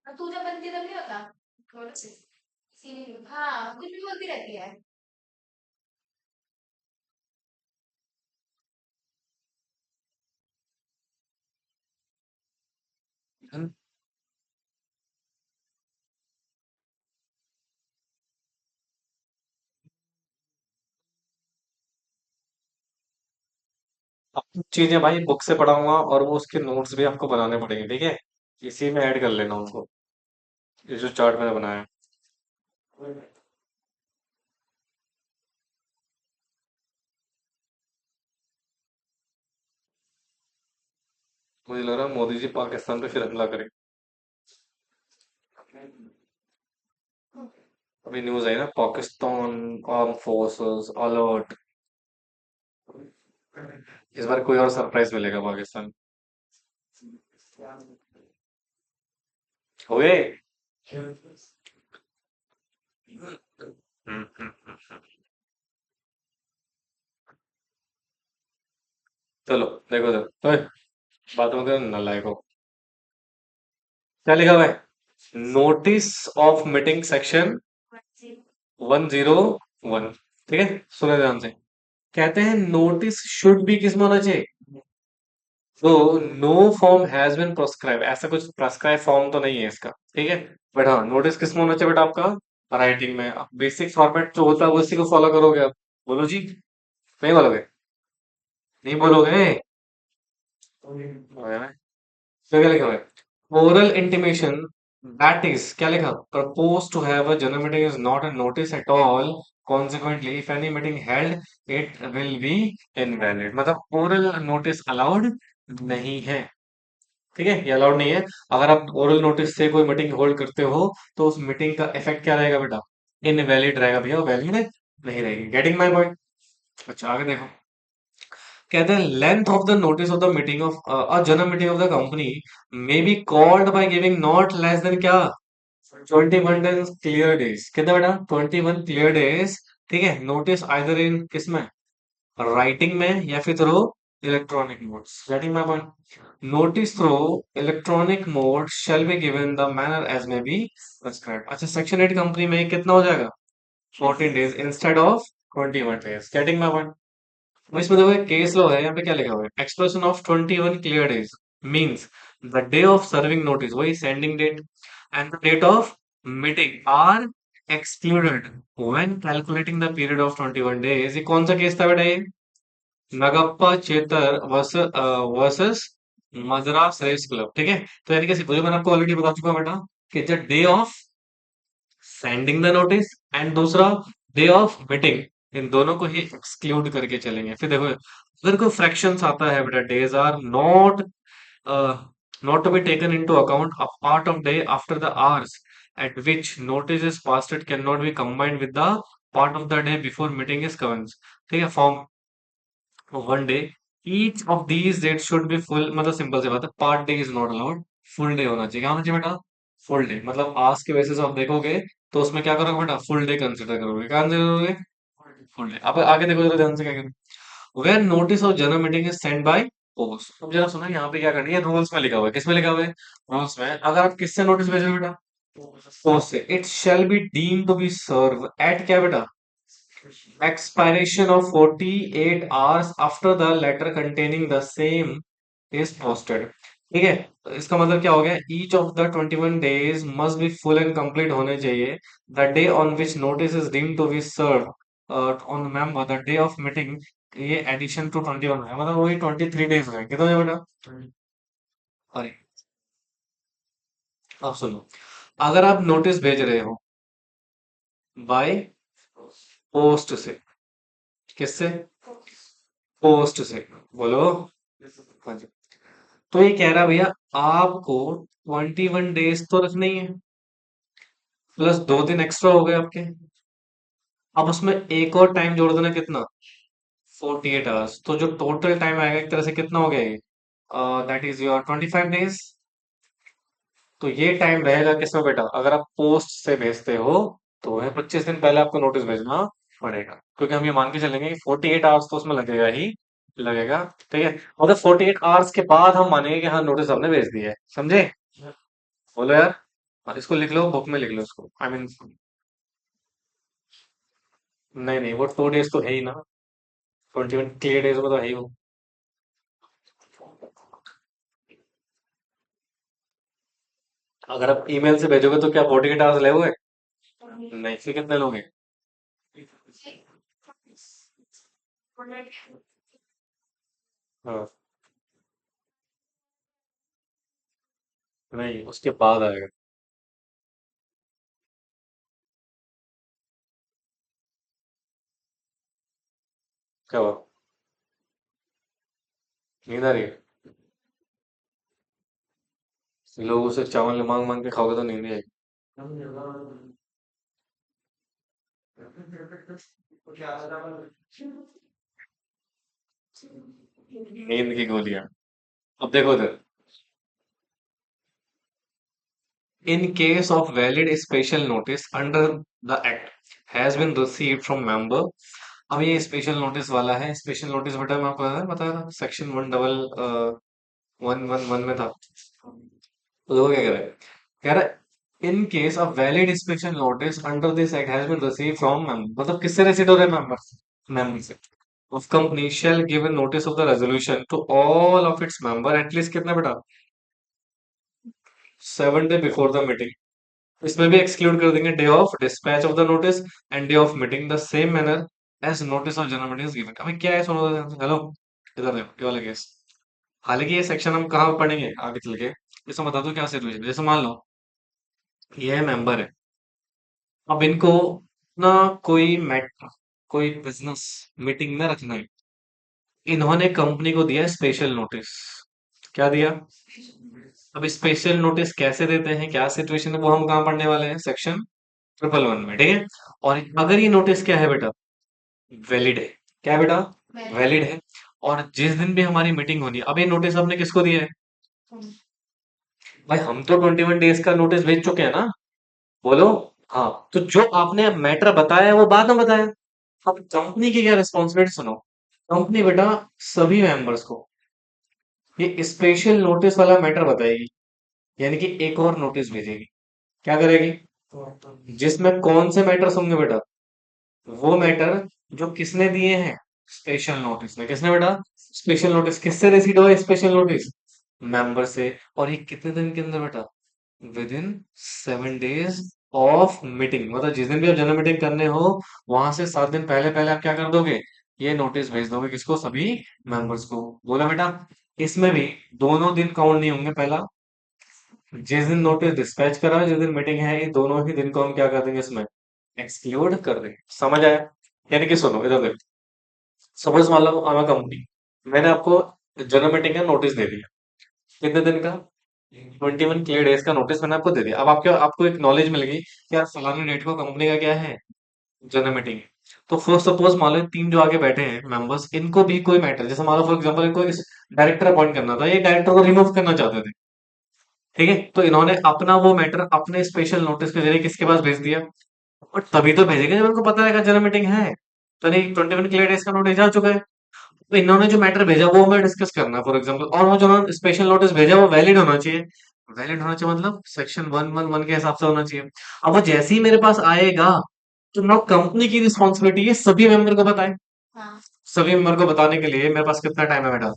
और तू जब बनती तब नहीं होता थोड़ा से इसीलिए हाँ कुछ भी बोलती रहती है। अब कुछ चीजें भाई बुक से पढ़ाऊंगा, और वो उसके नोट्स भी आपको बनाने पड़ेंगे, ठीक है? इसी में ऐड कर लेना उनको, ये जो चार्ट मैंने बनाया है। मुझे लग रहा है मोदी जी पाकिस्तान पे फिर हमला करें। अभी न्यूज आई ना, पाकिस्तान आर्म फोर्सेस अलर्ट। इस बार कोई और सरप्राइज मिलेगा पाकिस्तान। हो गए। चलो देखो देखो, ओए, बातों के नालायक हो। क्या लिखा हुआ है? Notice of meeting section 101। ठीक है, सुनो ध्यान से। कहते हैं नोटिस शुड भी किस में होना चाहिए? तो no form has been proscribe, ऐसा कुछ प्रोस्क्राइब फॉर्म तो नहीं है इसका। ठीक है, बट हाँ नोटिस किस में होना चाहिए बेटा आपका? राइटिंग में। बेसिक फॉर्मेट जो होता है वो इसी को फॉलो करोगे आप। बोलो जी, नहीं बोलोगे? नहीं बोलोगे? फिर क्या लिखा हुआ है? ओरल इंटीमेशन दैट इज, क्या लिखा? Propose to have a general meeting is not a notice at all, consequently if any meeting held it will be invalid. मतलब ओरल नोटिस अलाउड नहीं है। ठीक है, ये अलाउड नहीं है। अगर आप ओरल नोटिस से कोई मीटिंग होल्ड करते हो तो उस मीटिंग का इफेक्ट क्या रहेगा बेटा? इनवैलिड रहेगा भैया, वैलिड नहीं रहेगी। Getting my point? अच्छा आगे देखो। कहते हैं length of the notice of the meeting of a general meeting of the company may be called by giving not less then क्या? 21 क्लियर डेज। कितना बेटा? 21 क्लियर डेज। ठीक है, नोटिस आइदर इन किसमें? राइटिंग में या फिर through electronic modes. Getting my point? Notice through electronic mode shall be given the manner as may be prescribed। अच्छा, सेक्शन 8 कंपनी में कितना हो जाएगा? 14 days instead of 21 days. Getting my point? अब इसमें देखो एक केस लॉ है, यहाँ पे क्या लिखा हुआ है? Expression of 21 clear days means the day of serving notice, वही sending date, and the date of meeting are excluded when calculating the period of 21 days. ये कौन सा केस था बेटा ये? Nagappa Chettiar versus Madras race club. ठीक है, तो यानी कि मुझे, मैंने आपको ऑलरेडी बता चुका हूं बेटा कि the day of sending the notice and दूसरा डे ऑफ मीटिंग, इन दोनों को ही एक्सक्लूड करके चलेंगे। फिर देखो अगर कोई फ्रैक्शंस आता है बेटा, days are not to be taken into account a part of day after the hours at which notice is passed, it cannot be combined with the part of the day before meeting is commenced। ठीक है, form 1 day, each of these date should be full. मतलब simple सी बात है, part day is not allowed, full day होना चाहिए। क्या होना चाहिए बेटा? Full day. मतलब आज के बेसिस आप देखोगे तो उसमें क्या करोगे बेटा? फुल डे कंसिडर करोगे। क्या कंसिडर करोगे? Full day. अब आगे देखो जरा ध्यान से क्या करें। Where notice of general meeting is send by post. अब जरा सुनो, यहाँ पे क्या करनी है? रूल्स में लिखा हुआ है। किसमें लिखा हुआ है? रूल्स में। अगर आप किससे नोटिस भेजोगे बेटा? पोस्ट से। It shall be deem to be serve at क्या बेटा? Expiration of 48 hours after the letter containing the same is posted। ठीक है, तो इसका मतलब क्या हो गया? Each of the 21 days must be full and complete होने चाहिए। The day on which notice is deemed to be serve on member the day of meeting. ये एडिशन टू 21 है, मतलब वही 23 डेज हो गए। कितना है बेटा? अरे अब सुनो, अगर आप नोटिस भेज रहे हो बाय पोस्ट से, किससे? पोस्ट से। बोलो। हाँ जी। तो ये कह रहा है भैया आपको 21 डेज तो रखना ही है, प्लस 2 दिन एक्स्ट्रा हो गए आपके। अब उसमें एक और टाइम जोड़ देना, कितना? 48 आवर्स। तो जो टोटल टाइम आएगा एक तरह से कितना हो गया ये? That is your 25 days. तो ये टाइम रहेगा किसमें बेटा? अगर आप पोस्ट से भेजते हो तो वह 25 दिन पहले आपको नोटिस भेजना पड़ेगा, क्योंकि हम ये मान के चलेंगे कि 48 आवर्स तो उसमें लगेगा ही लगेगा। ठीक है, मतलब 48 आवर्स के बाद हम मानेंगे कि हाँ नोटिस हमने भेज दिया है। समझे? बोलो यार। हाँ, इसको लिख लो, बुक में लिख लो इसको, आई मीन। नहीं नहीं, वो 2 डेज तो है ही ना। 21 क्लियर डेज में तो है ही वो। अगर आप ईमेल से भेजोगे तो क्या 48 आवर्स लोगे? नहीं, फिर कितने लोगे? हाँ, नहीं उसके बाद आएगा। क्या हुआ? नींद आ रही है? लोगों से चावल मांग मांग के खाओगे तो नींद नहीं आएगी। नींद की गोलियां। अब देखो इधर, in case of valid special notice under the act has been received from member। अब ये स्पेशल नोटिस वाला है। स्पेशल नोटिस बेटा मैं आपको बताया था सेक्शन 111 में था। तो देखो क्या कह रहा है, कह रहा है in case of valid special notice under this act has been receive from member, मतलब किससे रिसीव हो रहा है, मेंबर से। Of company shall give notice of the resolution to all of its member at least कितना बेटा, 7 डे बिफोर द मीटिंग। इसमें भी एक्सक्लूड कर देंगे day of dispatch of the notice and day of meeting the same manner as notice of general meeting given. अभी क्या है सुनो, हेलो, इधर देखो ये वाला केस। हालांकि ये सेक्शन हम कहाँ पढ़ेंगे आगे चल के, इसमें बता दो क्या सिचुएशन। जैसे मान लो ये मेंबर है, अब इनको ना कोई मैटर, कोई बिजनेस मीटिंग में रखना है। इन्होंने कंपनी को दिया स्पेशल नोटिस। क्या दिया? अब स्पेशल नोटिस कैसे देते हैं, क्या सिचुएशन है, वो हम कहाँ पढ़ने वाले हैं, सेक्शन 111 में, ठीक है। और अगर ये नोटिस क्या है बेटा, वैलिड है। क्या है बेटा? वैलिड है। और जिस दिन भी हमारी मीटिंग होनी है, अब ये नोटिस आपने किसको दिया है? भाई हम तो 21 डेज का नोटिस भेज चुके हैं ना, बोलो। हाँ, तो जो आपने मैटर बताया है वो बाद में बताया। अब कंपनी की क्या रिस्पॉन्सिबिलिटी सुनो। कंपनी बेटा सभी मेंबर्स को ये स्पेशल नोटिस वाला मैटर बताएगी, यानी कि एक और नोटिस भेजेगी। क्या करेगी? जिसमें कौन से मैटर्स होंगे बेटा, वो मैटर जो किसने दिए हैं, स्पेशल नोटिस में। किसने बेटा? Special notice. किससे रिसीव हुआ स्पेशल नोटिस? मेंबर से। और ये कितने दिन के अंदर बेटा? With in 7 days of meeting, मतलब जिस दिन भी आप जनरल मीटिंग करने हो वहां से 7 दिन पहले पहले आप क्या कर दोगे, ये नोटिस भेज दोगे। किसको? सभी मेंबर्स को। बोला बेटा। इसमें भी दोनों दिन काउंट नहीं होंगे। पहला, जिस दिन नोटिस डिस्पैच करा है, जिस दिन मीटिंग है, ये दोनों ही दिन को हम क्या कर देंगे इसमें, एक्सक्लूड कर देंगे। समझ आया? यानी कि सुनो इधर देखो, सपोज मान लो आम कंपनी, मैंने आपको जनरल मीटिंग का नोटिस दे दिया। कितने दिन का? 21 क्लियर डेज का नोटिस मैंने आपको दे दिया। अब आपको आपको एक नॉलेज मिलेगी कि यार फलानी डेट को कंपनी का क्या है, जनरल मीटिंग है। तो फर्स्ट सपोज मान लो तीन जो आगे बैठे हैं मेंबर्स, इनको भी कोई मैटर, जैसे मान लो फॉर एग्जांपल इनको इस डायरेक्टर अपॉइंट करना था, ये डायरेक्टर को रिमूव करना चाहते थे। ठीक है, तो इन्होंने अपना वो मैटर अपने स्पेशल नोटिस के जरिए किसके पास भेज दिया, और तभी तो भेजेंगे जब उनको पता रहेगा जनरल मीटिंग है। तो नहीं, 21 क्लियर डेज का नोटिस आ चुका है, तो इन्होंने जो मैटर भेजा वो हमें डिस्कस करना है फॉर एग्जांपल, और वो जो उन्होंने स्पेशल नोटिस भेजा वो वैलिड होना चाहिए। वैलिड होना चाहिए मतलब सेक्शन 111 के हिसाब से होना चाहिए। अब वो जैसे ही मेरे पास आएगा, तो ना कंपनी की रिस्पॉन्सिबिलिटी है सभी मेंबर को बताए। हाँ। सभी मेंबर को बताने के लिए मेरे पास कितना टाइम है बेटा,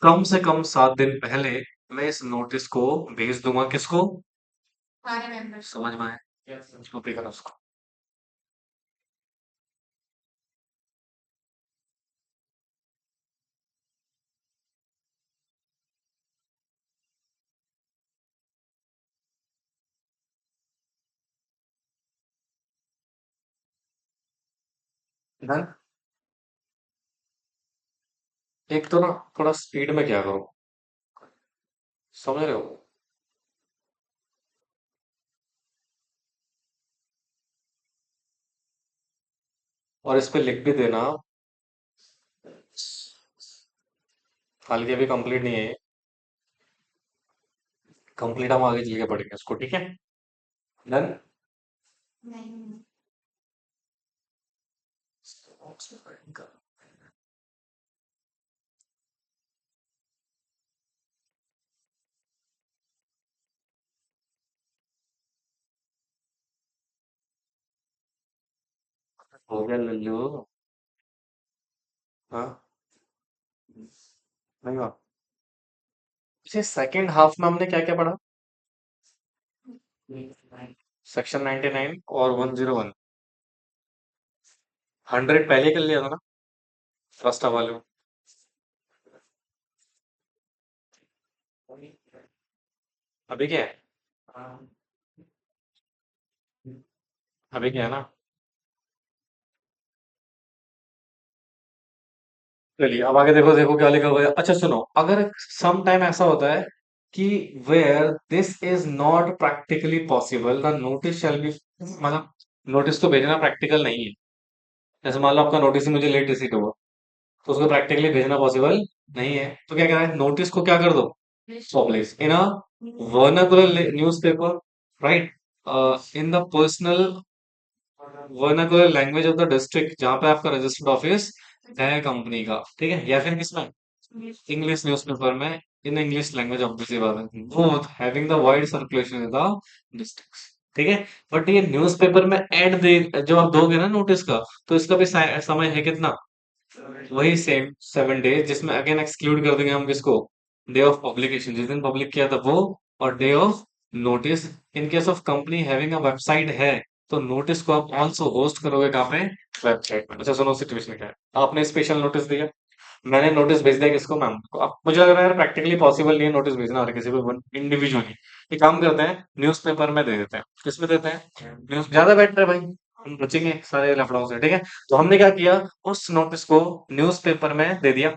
कम से कम 7 दिन पहले मैं इस नोटिस को भेज दूंगा। किसको? सारे मेंबर। समझ में आया? कॉपी करो उसको। डन। एक तो ना थोड़ा स्पीड में क्या करो, समझ रहे हो? और इस पे लिख भी देना, हालांकि अभी कंप्लीट नहीं है ये, कंप्लीट हम आगे चल के पढ़ेंगे इसको, ठीक है। डन। नहीं। हो गया लल्लू। हाँ, नहीं हुआ। इसे सेकंड हाफ में हमने क्या क्या पढ़ा, सेक्शन 99 और 101। 100 पहले कर लिया था ना फर्स्ट हवाले में। अभी क्या है? अभी क्या है ना, चलिए अब आगे देखो, देखो क्या लिखा हुआ है। अच्छा सुनो, अगर सम टाइम ऐसा होता है कि where this is not practically possible the notice shall be, मतलब नोटिस को भेजना प्रैक्टिकल नहीं है, जैसे मान लो आपका नोटिस मुझे लेट रिसीट हुआ, तो उसको प्रैक्टिकली भेजना पॉसिबल नहीं है, तो क्या करें, नोटिस को क्या कर दो, publish in a vernacular newspaper, right, in the personal vernacular language of the district जहां पे आपका रजिस्टर्ड ऑफिस है कंपनी का, ठीक है, या फिर किसमें, इंग्लिश न्यूज़पेपर में, इन इंग्लिश लैंग्वेज ऑब्वियसली बात है, both having the wide circulation in the districts, ठीक है। बट ये न्यूज़पेपर में एड दे, जब आप दोगे ना नोटिस का, तो इसका भी समय है कितना, वही सेम 7 डेज, जिसमें अगेन एक्सक्लूड कर देंगे हम किसको, डे ऑफ पब्लिकेशन, जिस दिन पब्लिक किया था वो, और day of notice. In case of company having a website है, तो नोटिस को आप ऑल्सो होस्ट करोगे कहाँ पे, वेबसाइट पे। अच्छा सुनो सिचुएशन क्या है, आपने स्पेशल नोटिस दिया, मैंने नोटिस भेज दिया किसको, मैम को। अब मुझे लग रहा है यार प्रैक्टिकली पॉसिबल नहीं है नोटिस भेजना हर किसी को इंडिविजुअली, एक काम करते हैं न्यूज़पेपर में दे देते हैं, किसमें देते हैं, न्यूज ज्यादा बेटर है भाई, हम बचेंगे सारे लफड़ों से, ठीक है। तो हमने क्या किया, उस नोटिस को न्यूज़पेपर में दे दिया,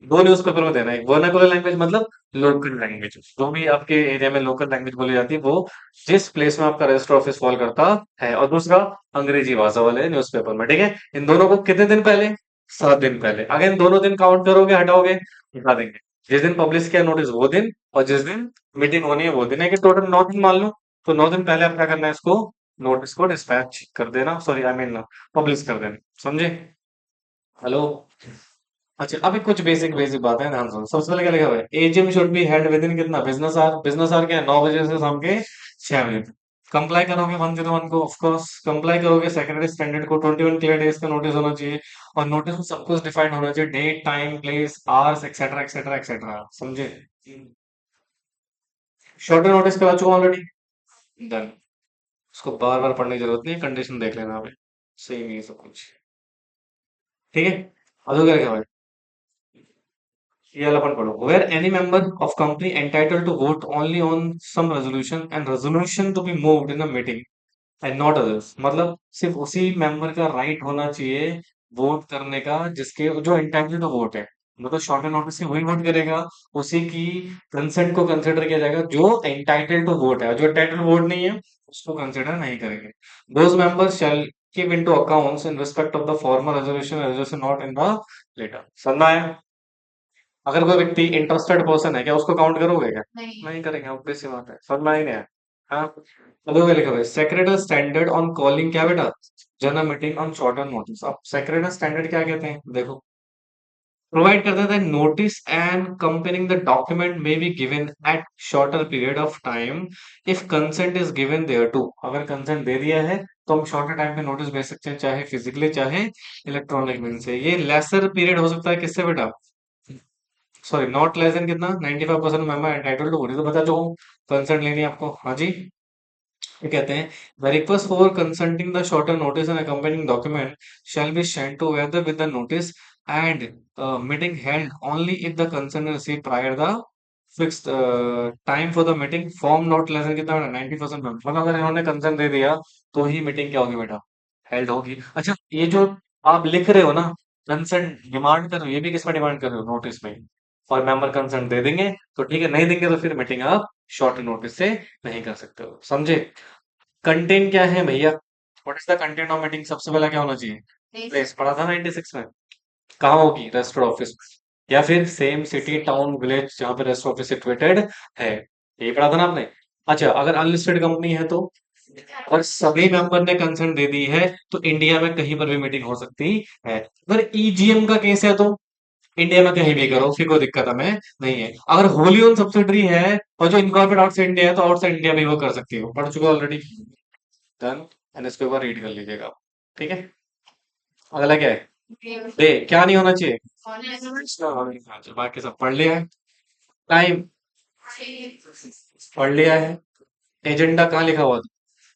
दो न्यूज़पेपर में देना है, एक वर्नाकुलर लैंग्वेज मतलब लोकल लैंग्वेज, जो भी आपके एरिया में लोकल लैंग्वेज बोली जाती है, वो जिस प्लेस में आपका रजिस्टर ऑफिस फॉल करता है, और दूसरा अंग्रेजी भाषा वाले न्यूज़पेपर में, ठीक है। इन दोनों को कितने दिन पहले, 7 दिन पहले। अगर इन दोनों दिन काउंट करोगे, हटाओगे, हटा देंगे, जिस दिन पब्लिश किया नोटिस वो दिन, और जिस दिन मीटिंग होनी है वो दिन, है कि टोटल 9 दिन मान लो। तो 9 दिन पहले आप क्या करना है, इसको नोटिस को डिस्पैच कर देना, सॉरी आई मीन पब्लिश कर देना, समझे। हेलो। अच्छा अभी कुछ बेसिक बेसिक बातें हैं, ध्यान सुनो। सबसे पहले क्या लिखा हुआ है, AGM should be head with in कितना, बिजनेस आवर क्या है, 9 बजे से शाम के 6 बजे तक। कंप्लाई करोगे 101 को, ऑफ कोर्स कंप्लाई करोगे, सेक्रेटरी स्टैंडर्ड को 21 क्लियर डेज का नोटिस होना चाहिए, और नोटिस में सब कुछ डिफाइंड होना चाहिए, date time place hours etcetera etcetera etcetera, समझे। शॉर्टर नोटिस करा चुका ऑलरेडी, डन। उसको बार बार पढ़ने की जरूरत नहीं है, कंडीशन देख लेना हमें, सही नहीं है सब कुछ, ठीक है। अब तो क्या लिखा हुआ है, ये वाला अपन पढ़ो, where any member of company entitled to vote only on some resolution and resolution to be moved in a meeting and not others, मतलब सिर्फ उसी मेंबर का राइट होना चाहिए वोट करने का, जिसके जो एंटाइटल्ड टू वोट है, मतलब शॉर्ट नोटिस से वही वोट करेगा, उसी की कंसेंट को कंसिडर किया जाएगा जो एंटाइटल्ड टू वोट है, जो एंटाइटल्ड वोट नहीं है उसको कंसिडर नहीं करेंगे। Those members shall keep into accounts in respect of the former resolution not in the letter. समझना है। अगर कोई व्यक्ति इंटरेस्टेड पर्सन है, क्या उसको काउंट करोगे क्या, नहीं। नहीं करेंगे, ऑब्वियस सी बात है, समझ में आई नहीं है। हाँ, तो क्या लिखा हुआ है, सेक्रेटरी स्टैंडर्ड ऑन कॉलिंग क्या बेटा, general meeting on shorter notice. अब सेक्रेटरी स्टैंडर्ड क्या कहते हैं, देखो, प्रोवाइड करते थे notice and comparing the document में be given at shorter period of time if consent is given thereto, अगर कंसेंट दे दिया है तो हम शॉर्टर टाइम पे नोटिस भेज सकते हैं, चाहे फिजिकली चाहे इलेक्ट्रॉनिक मीन से। ये लेसर पीरियड हो सकता है किससे बेटा, सॉरी नॉट लेस देन कितना, 95% मेंबर एंटाइटल्ड टू वोट, तो बता जो कंसेंट लेनी है आपको, हाँ जी। ये कहते हैं the request for consulting the shorter notice and accompanying document shall be sent together with the notice and meeting held only if the concern receive prior the fixed time for the meeting form not less then कितना, 90% मतलब अगर इन्होंने concern दे दिया तो ही meeting क्या होगी बेटा, held होगी। अच्छा ये जो आप लिख रहे हो ना, कंसर्न डिमांड कर रहे हो, ये भी किसमें डिमांड कर रहे हो, नोटिस में, और मेंबर कंसर्न दे देंगे तो ठीक है, नहीं देंगे तो फिर मीटिंग आप शॉर्ट नोटिस से नहीं कर सकते हो, समझे। कंटेंट क्या है भैया, what is the content of meeting, सबसे पहला क्या होना चाहिए, प्लेस पढ़ा था 96 में, कहाँ होगी, रजिस्टर्ड ऑफिस, या फिर सेम सिटी टाउन विलेज जहां पे रजिस्टर्ड ऑफिस सिचुएटेड है, यही पढ़ा था ना आपने। अच्छा अगर अनलिस्टेड कंपनी है तो, और सभी मेंबर ने कंसेंट दे दी है तो इंडिया में कहीं पर भी मीटिंग हो सकती है। अगर ईजीएम का केस है तो इंडिया में कहीं भी करो, फिर कोई दिक्कत हमें नहीं है। अगर होली ओन सब्सिडरी है और जो इनकॉर्पोरेट आउटसाइड इंडिया है, तो आउटसाइड इंडिया भी वो कर सकती हो, पढ़ चुके ऑलरेडी, डन। एंड इसको एक बार रीड कर लीजिएगा, ठीक है। अगला क्या है, डे क्या नहीं होना चाहिए, अच्छा, बाकी सब पढ़ लिया है। टाइम पढ़ लिया है। एजेंडा कहाँ लिखा हुआ था,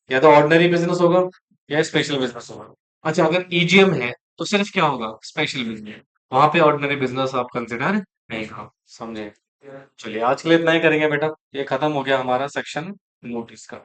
या तो ऑर्डिनरी बिजनेस होगा या स्पेशल बिजनेस होगा। अच्छा अगर ईजीएम है तो सिर्फ क्या होगा, स्पेशल बिजनेस, वहां पे ऑर्डिनरी बिजनेस आप कंसिडर नहीं करो, समझे। चलिए आज के लिए इतना ही करेंगे बेटा, ये खत्म हो गया हमारा सेक्शन नोटिस का।